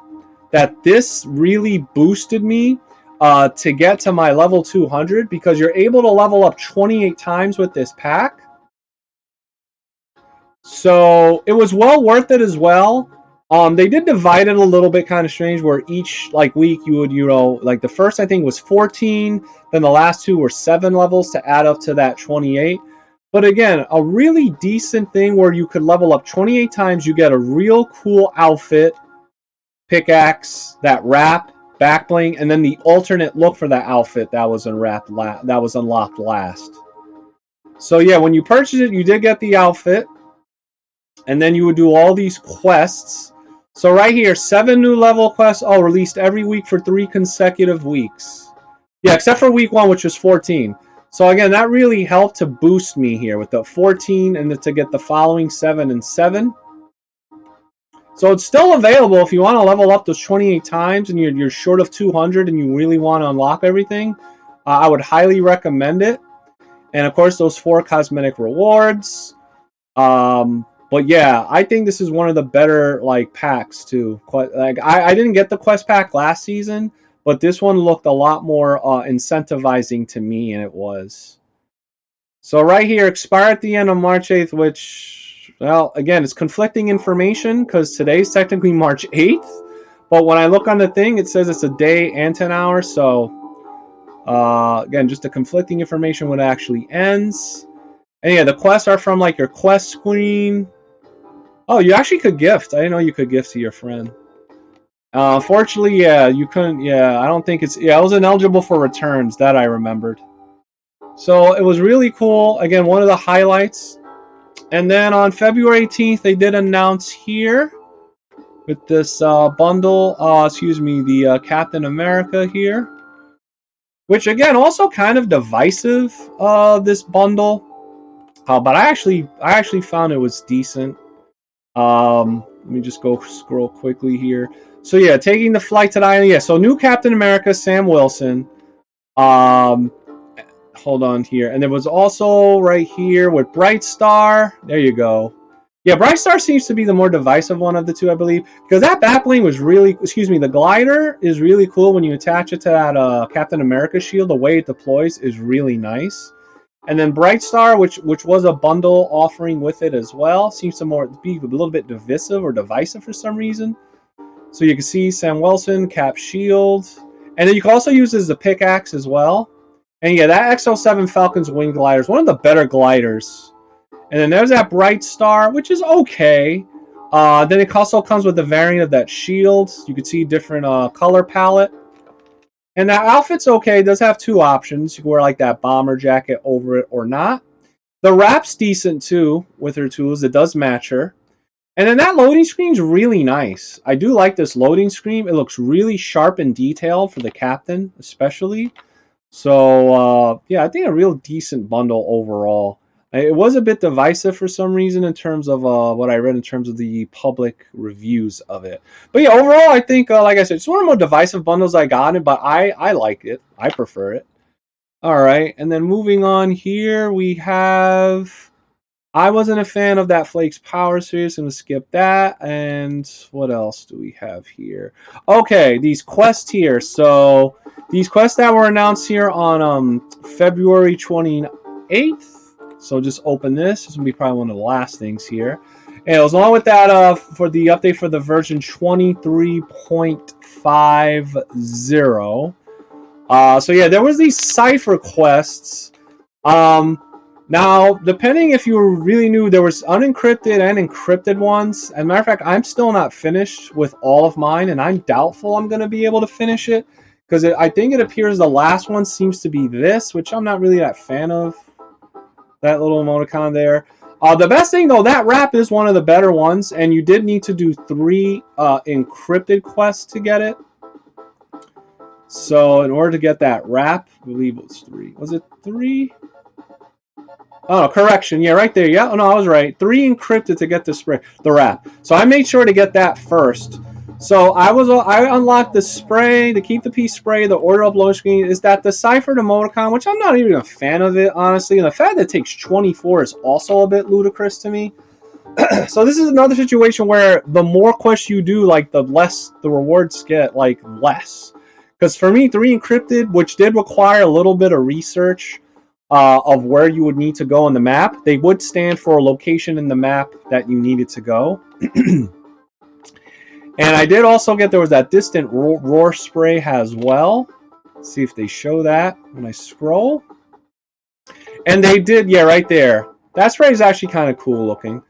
that this really boosted me to get to my level 200 because you're able to level up 28 times with this pack. So it was well worth it as well. They did divide it a little bit kind of strange where each like week you would, like the first I think was 14, then the last two were 7 levels to add up to that 28. But again, a really decent thing where you could level up 28 times, you get a real cool outfit, pickaxe, that wrap, back bling, and then the alternate look for that outfit that was unlocked last. So yeah, when you purchase it, you did get the outfit. And then you would do all these quests. So right here, 7 new level quests, released every week for 3 consecutive weeks. Yeah, except for week 1, which was 14. So again, that really helped to boost me here with the 14 and to get the following 7 and 7. So it's still available if you want to level up those 28 times and you're short of 200 and you really want to unlock everything. I would highly recommend it. And of course, those 4 cosmetic rewards. But yeah, I think this is one of the better like packs too. Like I didn't get the quest pack last season, but this one looked a lot more incentivizing to me, and it was. So right here, expire at the end of March 8th, which, well, again, it's conflicting information because today's technically March 8th, but when I look on the thing, it says it's a day and 10 hours. So again, just the conflicting information when it actually ends. And yeah, the quests are from like your quest screen. Oh, you actually could gift. I didn't know you could gift to your friend. Unfortunately, yeah, you couldn't. Yeah, I don't think it's. Yeah, I was ineligible for returns. That I remembered. So it was really cool. Again, one of the highlights. And then on February 18th, they did announce here with this bundle. Excuse me, the Captain America here, which again also kind of divisive. This bundle, but I actually found it was decent. Let me just go scroll quickly here. So yeah, taking the flight to the island. Yeah, so new Captain America, Sam Wilson. Um, Hold on here, and there was also right here with Bright Star. There you go. Yeah, Bright Star seems to be the more divisive one of the two, I believe, because that backbling was really, excuse me, the glider is really cool when you attach it to that Captain America shield. The way it deploys is really nice. And then Bright Star, which was a bundle offering with it as well, seems to be a little bit divisive or divisive for some reason. So you can see Sam Wilson, Cap Shield, and then you can also use it as a pickaxe as well. And yeah, that XL7 Falcon's wing glider is one of the better gliders. And then there's that Bright Star, which is okay. Then it also comes with a variant of that shield. You can see different color palette. And that outfit's okay. It does have 2 options. You can wear like that bomber jacket over it or not. The wrap's decent too with her tools. It does match her. And then that loading screen's really nice. I do like this loading screen. It looks really sharp and detailed for the captain, especially. So, yeah, I think a real decent bundle overall. It was a bit divisive for some reason in terms of what I read in terms of the public reviews of it. But yeah, overall, I think, like I said, it's one of the more divisive bundles I got, but I like it. I prefer it. All right, and then moving on here, we have... I wasn't a fan of that Flakes Power Series, and we'll skip that. And what else do we have here? Okay, these quests here. So these quests that were announced here on February 28th. So just open this. This is going to be probably one of the last things here. And it was along with that for the update for the version 23.50. So yeah, there was these cipher quests. Now, depending if you really knew, there was unencrypted and encrypted ones. As a matter of fact, I'm still not finished with all of mine, and I'm doubtful I'm going to be able to finish it. Because I think it appears the last one seems to be this, which I'm not really that fan of. That little emoticon there. The best thing, though, that wrap is one of the better ones, and you did need to do 3 encrypted quests to get it. So in order to get that wrap, I believe it was 3. Was it 3? Oh, correction. Yeah, right there. Yeah, oh, no, I was right. 3 encrypted to get the wrap. So I made sure to get that first. So I unlocked the spray, the keep the peace spray, the order upload screen. Is that deciphered emoticon, which I'm not even a fan of it, honestly. And the fact that it takes 24 is also a bit ludicrous to me. So this is another situation where the more quests you do, like the less the rewards get, like less. Because for me, 3 encrypted, which did require a little bit of research of where you would need to go on the map, they would stand for a location in the map that you needed to go. And I did also get, there was that distant roar spray as well. Let's see if they show that when I scroll. And they did, yeah, right there. That spray is actually kind of cool looking.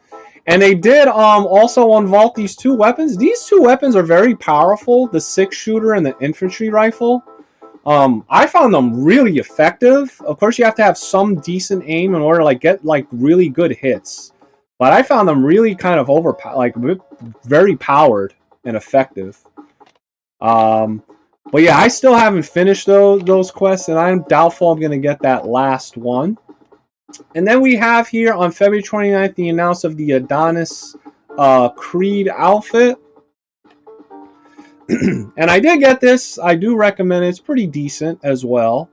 And they did also unvault these 2 weapons. These 2 weapons are very powerful, the 6-shooter and the infantry rifle. I found them really effective. Of course, you have to have some decent aim in order to get really good hits. But I found them really kind of very powered and effective. But yeah, I still haven't finished those quests, and I'm doubtful I'm going to get that last one. And then we have here on February 29th the announce of the Adonis Creed outfit. And I did get this. I do recommend it. It's pretty decent as well.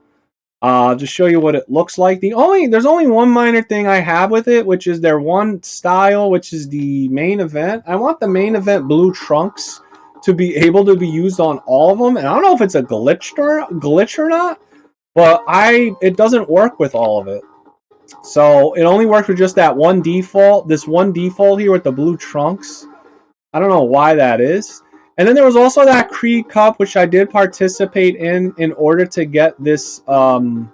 To show you what it looks like. There's only one minor thing I have with it, which is their one style, which is the main event. I want the main event blue trunks to be able to be used on all of them. And I don't know if it's a glitch or not, but it doesn't work with all of it. So it only works with just that one default. This one default here with the blue trunks. I don't know why that is. And then there was also that Creed Cup, which I did participate in order to get this, in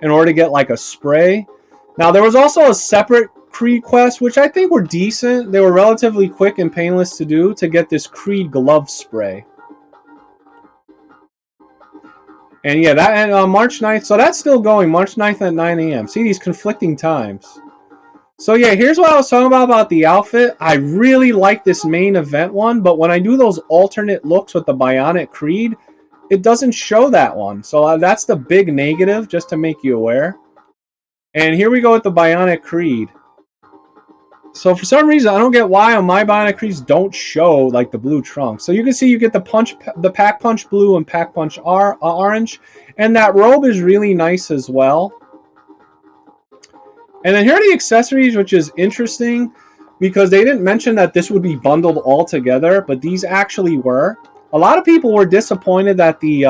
order to get like a spray. Now there was also a separate Creed quest, which I think were decent. They were relatively quick and painless to do to get this Creed glove spray. And yeah, that and March 9th. So that's still going. March 9th at 9 a.m. See these conflicting times. So yeah, here's what I was talking about the outfit. I really like this main event one, but when I do those alternate looks with the Bionic Creed, it doesn't show that one. So that's the big negative, just to make you aware. And here we go with the Bionic Creed. So for some reason, I don't get why on my Bionic Creeds don't show like the blue trunks. So you can see you get the Pack Punch blue and Pack Punch orange, and that robe is really nice as well. And then here are the accessories, which is interesting because they didn't mention that this would be bundled all together, but these actually were. A lot of people were disappointed that the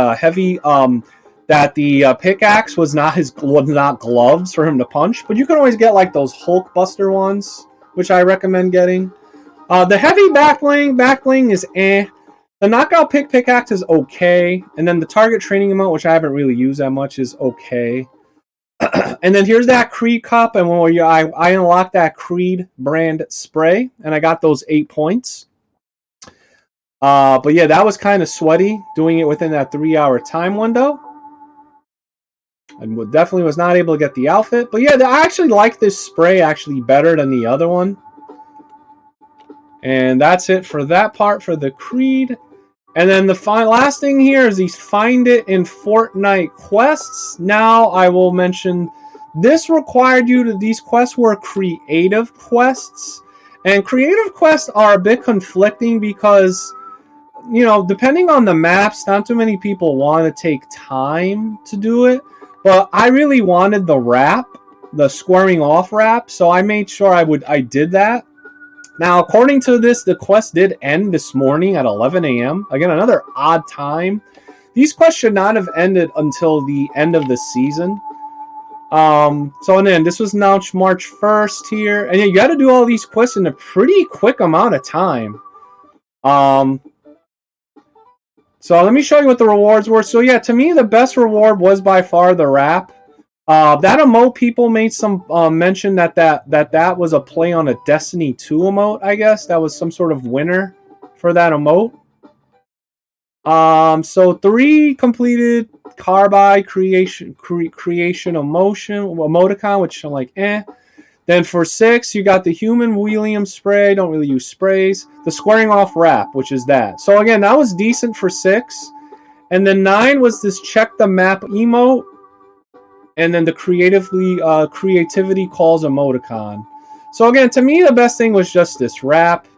pickaxe was not gloves for him to punch, but you can always get like those Hulk Buster ones, which I recommend getting. The heavy back bling is eh. The knockout pickaxe is okay, and then the target training emote, which I haven't really used that much, is okay. And then here's that Creed cup, and I unlocked that Creed brand spray, and I got those 8 points. But yeah, that was kind of sweaty doing it within that 3-hour time window. I definitely was not able to get the outfit, but yeah, I actually like this spray actually better than the other one. And that's it for that part for the Creed. And then the last thing here is these Find It in Fortnite quests. Now I will mention this required you to, these quests were creative quests. And creative quests are a bit conflicting because, you know, depending on the maps, not too many people want to take time to do it. But I really wanted the wrap, the squaring off wrap, so I made sure I did that. Now, according to this, the quest did end this morning at 11 a.m. Again, another odd time. These quests should not have ended until the end of the season. So then, this was announced March 1st here. And you got to do all these quests in a pretty quick amount of time. So let me show you what the rewards were. So yeah, to me, the best reward was by far the wrap. That emote, people made some mention that was a play on a Destiny 2 emote, I guess. That was some sort of winner for that emote. So 3 completed Carbide creation emoticon, which I'm like, eh. Then for 6, you got the Human William spray. Don't really use sprays. The squaring off wrap, which is that. So again, that was decent for 6. And then 9 was this check the map emote. And then the creativity calls emoticon. So again, to me, the best thing was just this wrap.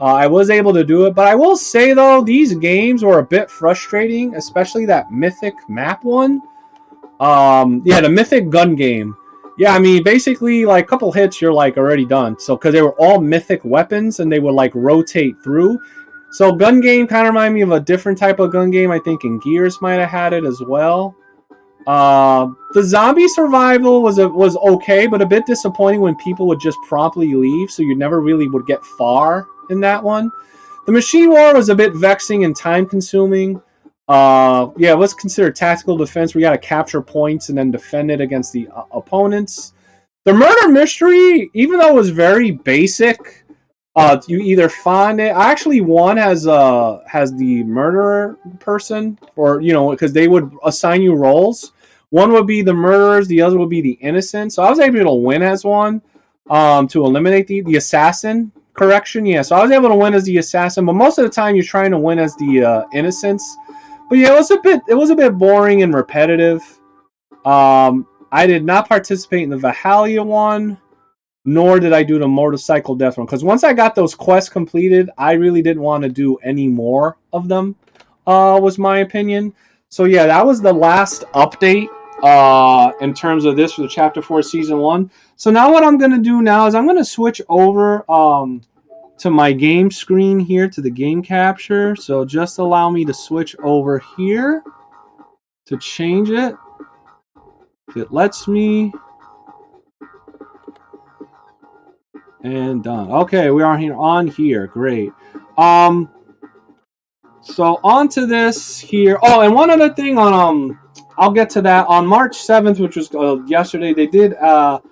I was able to do it, but I will say though, these games were a bit frustrating, especially that Mythic map one. Yeah, the Mythic gun game. Yeah, I mean, basically, like, a couple hits, you're, like, already done. So, because they were all Mythic weapons, and they would, like, rotate through. So, gun game kind of reminded me of a different type of gun game. I think in Gears might have had it as well. The zombie survival was okay, but a bit disappointing when people would just promptly leave, so you never really would get far in that one. The machine war was a bit vexing and time consuming. Yeah, let's consider tactical defense. We got to capture points and then defend it against the opponents. The murder mystery, even though it was very basic, you either find it. I actually one has the murderer person, or because they would assign you roles. One would be the murderers, the other would be the innocent. So I was able to win as one, to eliminate the assassin. Correction, yeah. So I was able to win as the assassin, but most of the time you're trying to win as the innocents. But yeah, it was a bit boring and repetitive. I did not participate in the Valhalla one, nor did I do the motorcycle death one, because once I got those quests completed, I really didn't want to do any more of them. Was my opinion. So yeah, that was the last update in terms of this for the Chapter 4 Season 1. So now what I'm going to do now is I'm going to switch over to my game screen here, to the game capture. So just allow me to switch over here to change it. If it lets me. And done. Okay, we are here on here. Great. So on to this here. Oh, and one other thing on I'll get to that on March 7th, which was yesterday. They did have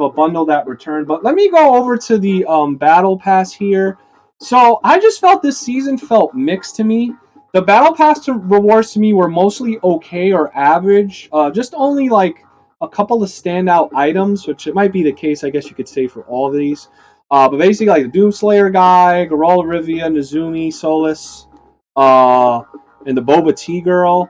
a bundle that returned, but let me go over to the battle pass here. So I just felt this season felt mixed to me. The battle pass rewards to me were mostly okay or average. Just only like a couple of standout items, which it might be the case, I guess you could say, for all of these. But basically, like the Doomslayer guy, Geralt of Rivia, Nezumi, Solus, and the Boba Tea girl.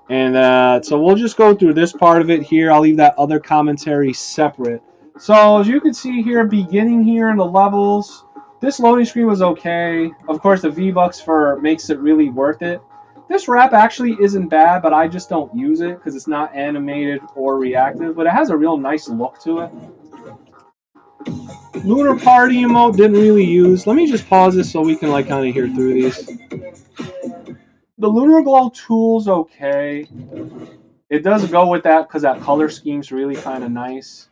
And so we'll just go through this part of it here. I'll leave that other commentary separate. So as you can see here, beginning here in the levels, this loading screen was okay. Of course, the V-Bucks makes it really worth it. This wrap actually isn't bad, but I just don't use it because it's not animated or reactive, but it has a real nice look to it. Lunar Party emote didn't really use. Let me just pause this so we can like kind of hear through these. The Lunar Glow tool's okay. It does go with that because that color scheme's really kind of nice.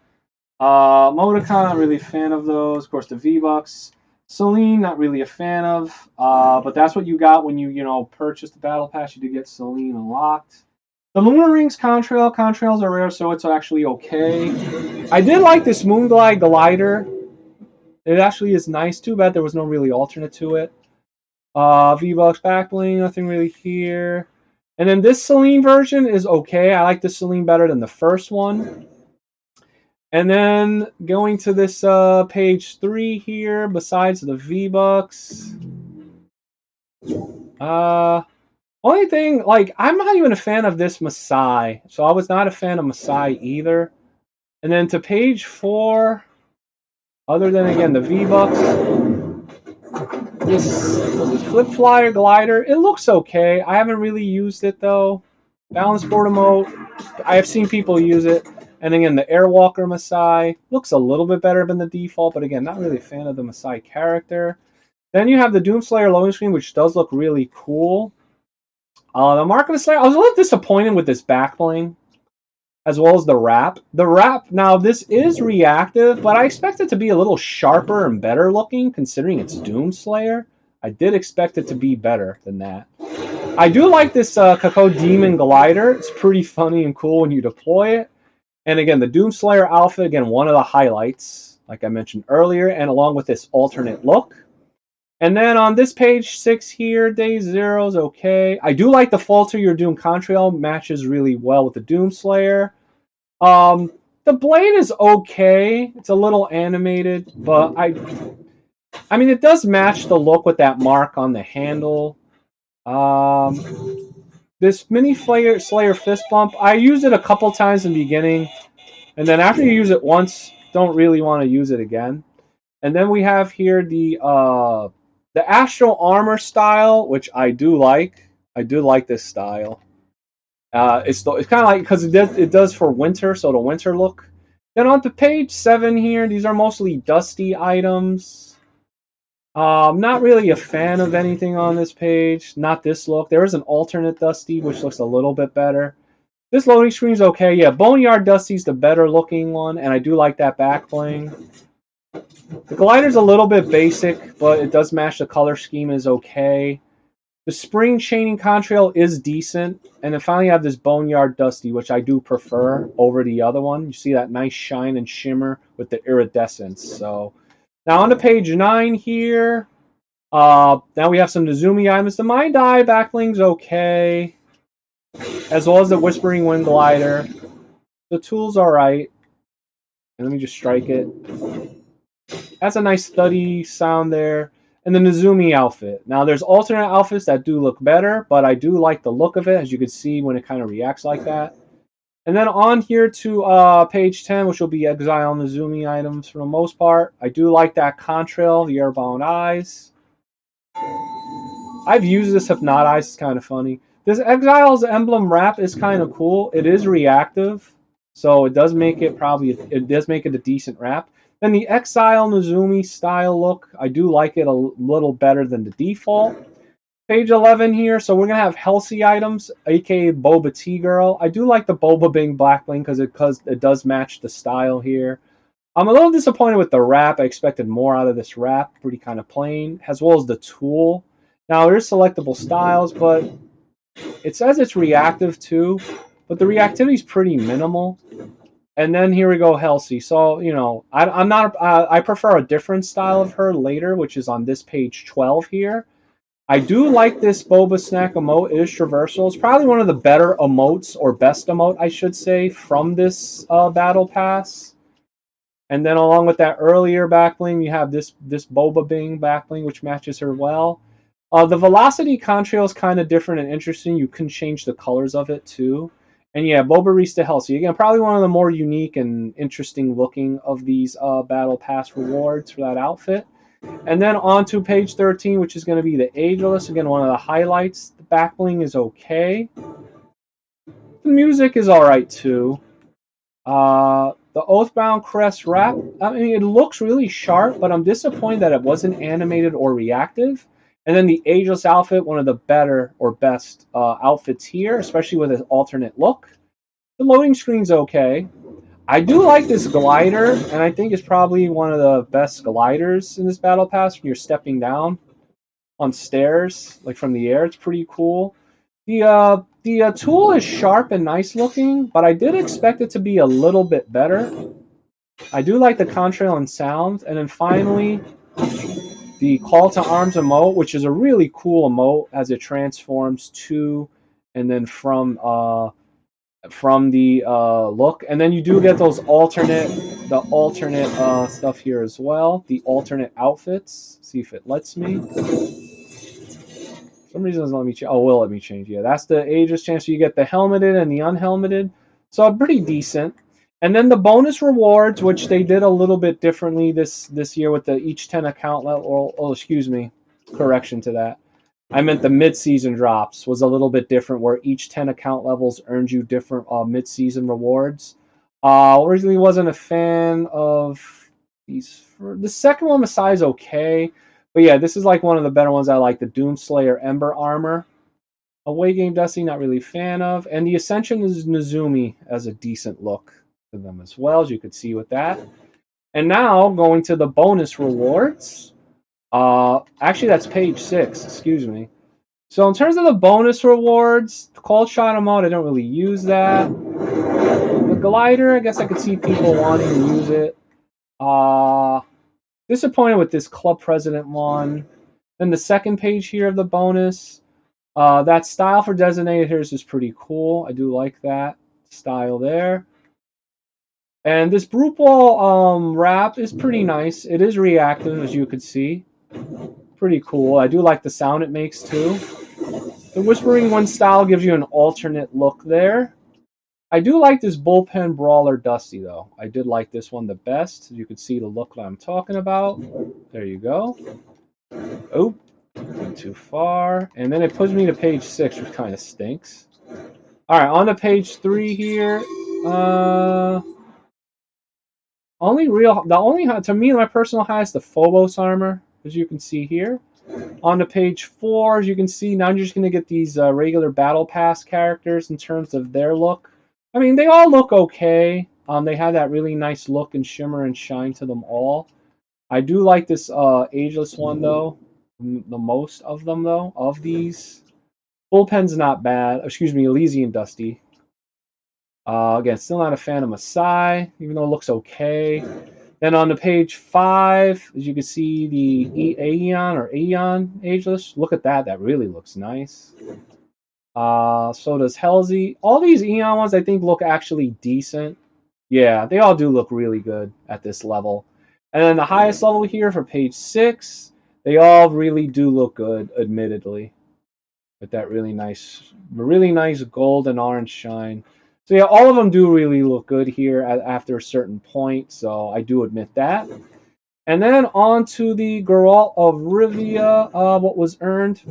Modicon, not really a fan of those. Of course, the V-Bucks. Celine, not really a fan of. But that's what you got when you purchased the Battle Pass. You did get Celine unlocked. The Lunar Rings Contrail. Contrails are rare, so it's actually okay. I did like this Moonglide Glider. It actually is nice. Too bad there was no really alternate to it. V-Bucks Backbling, nothing really here. And then this Celine version is okay. I like the Celine better than the first one. And then going to this page 3 here, besides the V-Bucks. Only thing, like, I'm not even a fan of this Masai. So I was not a fan of Masai either. And then to page 4, other than, again, the V-Bucks, this Flip Flyer Glider, it looks okay. I haven't really used it, though. Balance board emote, I have seen people use it. And again, the Airwalker Masai looks a little bit better than the default, but again, not really a fan of the Masai character. Then you have the Doomslayer loading screen, which does look really cool. The Mark of the Slayer, I was a little disappointed with this back bling, as well as the wrap. The wrap, now this is reactive, but I expect it to be a little sharper and better looking, considering it's Doomslayer. I did expect it to be better than that. I do like this Kakao Demon Glider. It's pretty funny and cool when you deploy it. And again, the Doomslayer Alpha, again, one of the highlights, like I mentioned earlier, and along with this alternate look. And then on this page 6 here, Day Zero's okay. I do like the Falter Your Doom Contrail, matches really well with the Doomslayer. The blade is okay. It's a little animated, but I mean, it does match the look with that mark on the handle. This mini Slayer fist bump, I used it a couple times in the beginning, and then after you use it once, don't really want to use it again. And then we have here the Astral Armor style, which I do like. I do like this style. It's kind of like because it does for winter, so the winter look. Then on to page 7 here, these are mostly dusty items. I'm not really a fan of anything on this page. Not this look. There is an alternate dusty, which looks a little bit better. This loading screen's okay. Yeah, Boneyard Dusty's the better looking one, and I do like that back bling. The glider's a little bit basic, but it does match the color scheme, is okay. The spring chaining contrail is decent. And then finally I have this Boneyard Dusty, which I do prefer over the other one. You see that nice shine and shimmer with the iridescence. So now on to page 9 here. Now we have some Nezumi items. The Mind Eye Backling's okay. As well as the Whispering Wind Glider. The tool's alright. And let me just strike it. That's a nice thuddy sound there. And the Nezumi outfit. Now, there's alternate outfits that do look better, but I do like the look of it, as you can see when it kind of reacts like that. And then on here to page 10, which will be Exile Nezumi items for the most part. I do like that contrail, the airbound eyes. I've used this Hypnotize, it's kind of funny. This Exile's emblem wrap is kind of cool. It is reactive, so it does make it a decent wrap. Then the Exile Nezumi style look, I do like it a little better than the default. Page 11 here, so we're going to have Halsey items, aka Boba T-Girl. I do like the Boba Bing Blackling because it does match the style here. I'm a little disappointed with the wrap. I expected more out of this wrap. Pretty kind of plain, as well as the tool. Now, there's selectable styles, but it says it's reactive too, but the reactivity is pretty minimal. And then here we go, Halsey. So, you know, I prefer a different style of her later, which is on this page 12 here. I do like this Boba Snack emote. It is traversal. It's probably one of the better emotes, or best emote, I should say, from this battle pass. And then along with that earlier backbling, you have this Boba Bing backbling, which matches her well. The velocity contrail is kind of different and interesting. You can change the colors of it too. And yeah, Boba Rista Halsey. Again, probably one of the more unique and interesting looking of these Battle Pass rewards for that outfit. And then on to page 13, which is going to be the Ageless. Again, one of the highlights. The backbling is okay. The music is alright too. The Oathbound Crest wrap, I mean, it looks really sharp, but I'm disappointed that it wasn't animated or reactive. And then the Ageless outfit, one of the better or best outfits here, especially with an alternate look. The loading screen's okay. I do like this glider, and I think it's probably one of the best gliders in this battle pass when you're stepping down on stairs, like from the air. It's pretty cool. The tool is sharp and nice looking, but I did expect it to be a little bit better. I do like the contrail and sound. And then finally, the Call to Arms emote, which is a really cool emote as it transforms to and then from the look. And then you do get those alternate stuff here as well. The alternate outfits. See if it lets me. For some reason it doesn't let me change. Oh, it will let me change. Yeah, that's the Aegis chance. So you get the helmeted and the unhelmeted. So pretty decent. And then the bonus rewards, which they did a little bit differently this year with the each 10 account level. Oh, excuse me. Correction to that. I meant the mid-season drops was a little bit different, where each 10 account levels earned you different mid-season rewards. Originally wasn't a fan of these. The second one, Messiah's okay. But yeah, this is like one of the better ones I like. The Doomslayer Ember Armor. Away Game Dusty, not really a fan of. And the Ascension is Nezumi as a decent look to them as well, as you could see with that. And now, going to the bonus rewards. Actually, that's page 6. Excuse me. So in terms of the bonus rewards, Cold Shot mode, I don't really use that. The Glider, I guess I could see people wanting to use it. Disappointed with this Club President one. Then the second page here of the bonus. That style for designators is pretty cool. I do like that style there. And this Brute Ball wrap is pretty nice. It is reactive, as you could see. Pretty cool. I do like the sound it makes too. The Whispering Wind style gives you an alternate look there. I do like this Bullpen Brawler Dusty, though. I did like this one the best. You can see the look that I'm talking about. There you go. Oh, went too far. And then it puts me to page 6, which kind of stinks. All right, on to page 3 here. To me, my personal high is the Phobos armor, as you can see here. On to page 4, as you can see, now you're just going to get these regular Battle Pass characters in terms of their look. I mean, they all look okay. They have that really nice look and shimmer and shine to them all. I do like this Ageless one, though. The most of them, though, of these. Bullpen's not bad. Excuse me, Elysian Dusty. Again, still not a fan of Masai, even though it looks okay. Then on to page 5, as you can see, the Aeon or Aeon Ageless. Look at that. That really looks nice. So does Halsey. All these Eon ones, I think, look actually decent. Yeah, they all do look really good at this level. And then the highest level here for page 6, they all really do look good, admittedly. With that really nice gold and orange shine. So yeah, all of them do really look good here after a certain point. So I do admit that. And then on to the Geralt of Rivia, what was earned.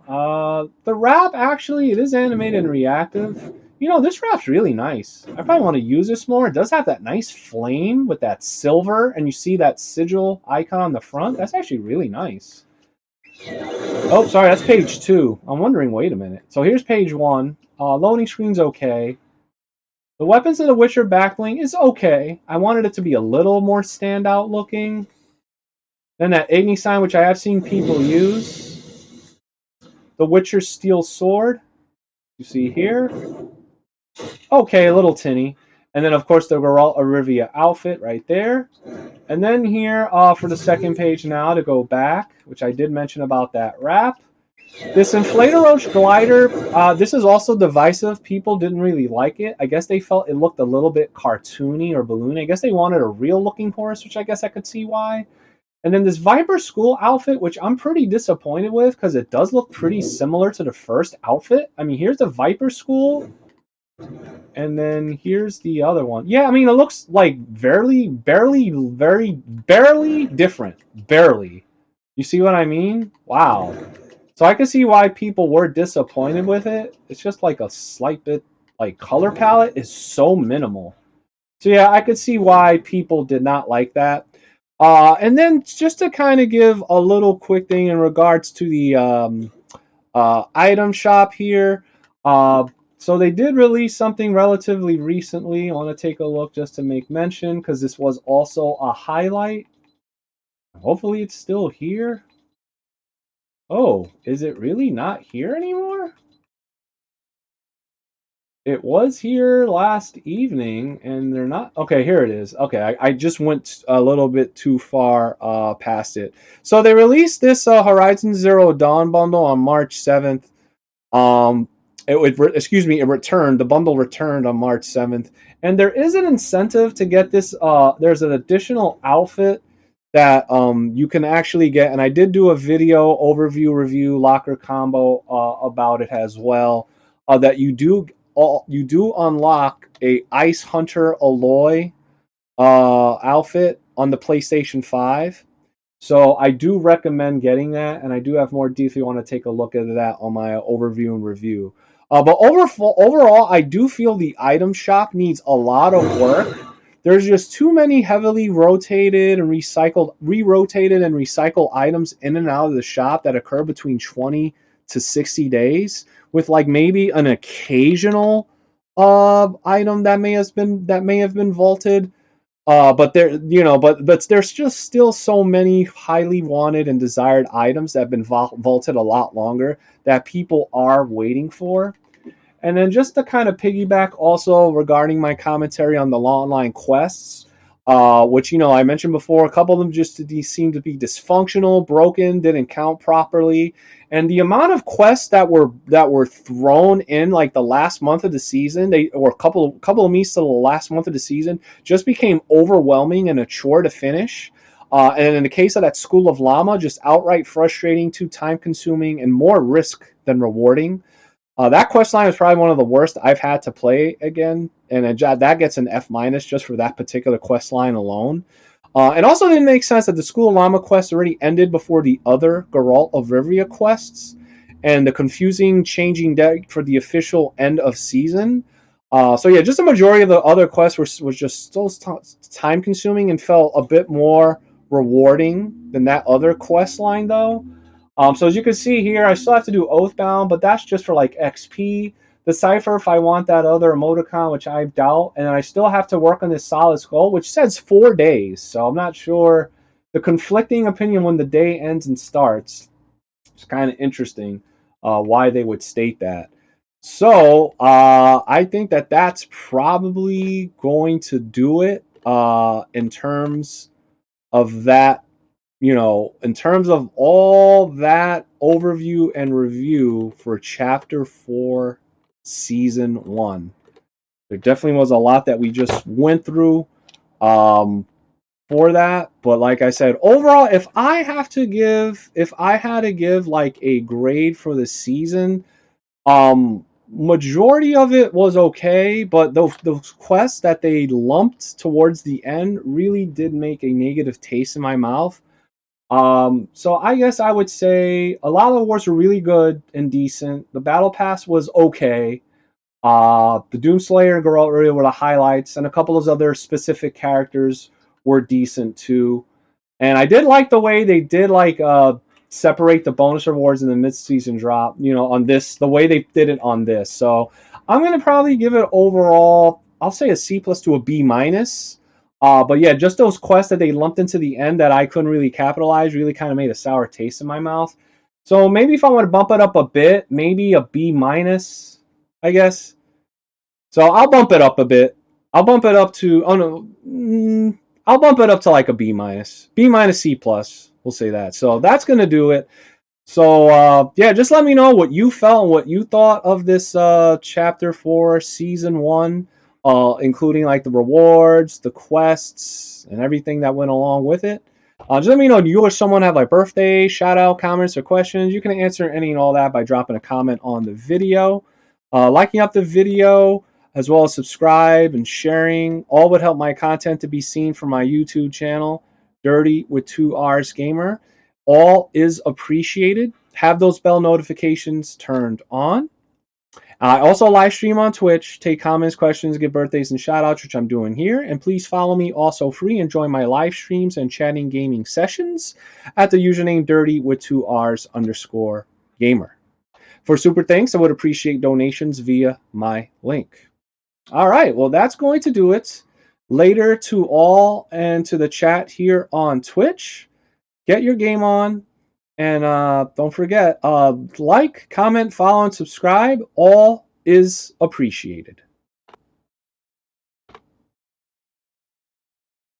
The wrap, actually, it is animated and reactive. You know, this wrap's really nice. I probably want to use this more. It does have that nice flame with that silver, and you see that sigil icon on the front. That's actually really nice. Oh, sorry, that's page 2. I'm wondering, wait a minute. So here's page 1. Loading screen's okay. The Weapons of the Witcher backbling is okay. I wanted it to be a little more standout looking. Then that Igni sign, which I have seen people use. The Witcher Steel Sword, you see here. Okay, a little tinny. And then, of course, the Geralt of Rivia outfit right there. And then here, for the second page now, to go back, which I did mention about that wrap. This Inflator Roach glider, this is also divisive. People didn't really like it. I guess they felt it looked a little bit cartoony or balloony. I guess they wanted a real-looking horse, which I guess I could see why. And then this Viper School outfit, which I'm pretty disappointed with because it does look pretty similar to the first outfit. I mean, here's the Viper School. And then here's the other one. Yeah, I mean, it looks like barely different. Barely. You see what I mean? Wow. So I can see why people were disappointed with it. It's just like a slight bit, like color palette is so minimal. So yeah, I could see why people did not like that. And then just to kind of give a little quick thing in regards to the item shop here. So they did release something relatively recently. I want to take a look just to make mention because this was also a highlight. Hopefully it's still here. Oh, is it really not here anymore? It was here last evening, and they're not. Okay, here it is. Okay, I just went a little bit too far past it. So they released this Horizon Zero Dawn bundle on March 7th. It returned. The bundle returned on March 7th, and there is an incentive to get this. There's an additional outfit that you can actually get, and I did do a video overview review locker combo about it as well. That you do unlock a Ice Hunter Alloy outfit on the PlayStation 5. So I do recommend getting that, and I do have more detail if you want to take a look at that on my overview and review. But overall, I do feel the item shop needs a lot of work. There's just too many heavily re-rotated and recycled items in and out of the shop that occur between 20 to 60 days, with like maybe an occasional item that may have been vaulted. But there's just still so many highly wanted and desired items that have been vaulted a lot longer that people are waiting for. And then just to kind of piggyback also regarding my commentary on the online quests, which I mentioned before, a couple of them just seem to be dysfunctional, broken, didn't count properly, and the amount of quests that were thrown in like the last month of the season, a couple of meets to the last month of the season, just became overwhelming and a chore to finish. And in the case of that School of Llama, just outright frustrating, too time consuming, and more risk than rewarding. That quest line is probably one of the worst I've had to play again, and that gets an F minus just for that particular quest line alone. It also didn't make sense that the School of Llama quest already ended before the other Geralt of Rivia quests, and the confusing changing deck for the official end of season. So yeah, just the majority of the other quests was just still time consuming and felt a bit more rewarding than that other quest line though. So as you can see here, I still have to do Oathbound, but that's just for like XP. The Cypher, if I want that other emoticon, which I doubt, and then I still have to work on this Solid Skull, which says 4 days. So I'm not sure. The conflicting opinion when the day ends and starts. It's kind of interesting why they would state that. So I think that that's probably going to do it in terms of that, in terms of all that overview and review for Chapter 4, Season 1. There definitely was a lot that we just went through um, for that. But like I said, overall, if I had to give like a grade for the season, majority of it was okay, but those quests that they lumped towards the end really did make a negative taste in my mouth. So I guess I would say a lot of the wars were really good and decent. The battle pass was okay. The Doomslayer and Geralt area were the highlights, and a couple of those other specific characters were decent too. And I did like the way they did separate the bonus rewards in the mid-season drop, on this, the way they did it on this. So I'm gonna probably give it overall, I'll say a C plus to a B minus. But yeah, just those quests that they lumped into the end that I couldn't really capitalize really kind of made a sour taste in my mouth. So maybe if I want to bump it up a bit, maybe a B minus, I guess. So I'll bump it up a bit. I'll bump it up to I'll bump it up to like a B minus, B minus C plus. We'll say that. So that's gonna do it. So yeah, just let me know what you felt and what you thought of this chapter 4, season 1, including like the rewards, the quests, and everything that went along with it. Just let me know, do you or someone have like birthday, shout out, comments, or questions? You can answer any and all that by dropping a comment on the video. Liking up the video, as well as subscribe and sharing. All would help my content to be seen from my YouTube channel, Dirty with 2Rs Gamer. All is appreciated. Have those bell notifications turned on. I also live stream on Twitch, take comments, questions, give birthdays, and shout outs, which I'm doing here. And please follow me also free and join my live streams and chatting gaming sessions at the username dirty with 2Rs underscore gamer. For super thanks, I would appreciate donations via my link. All right, well, that's going to do it. Later to all and to the chat here on Twitch, get your game on. And don't forget, like, comment, follow, and subscribe. All is appreciated.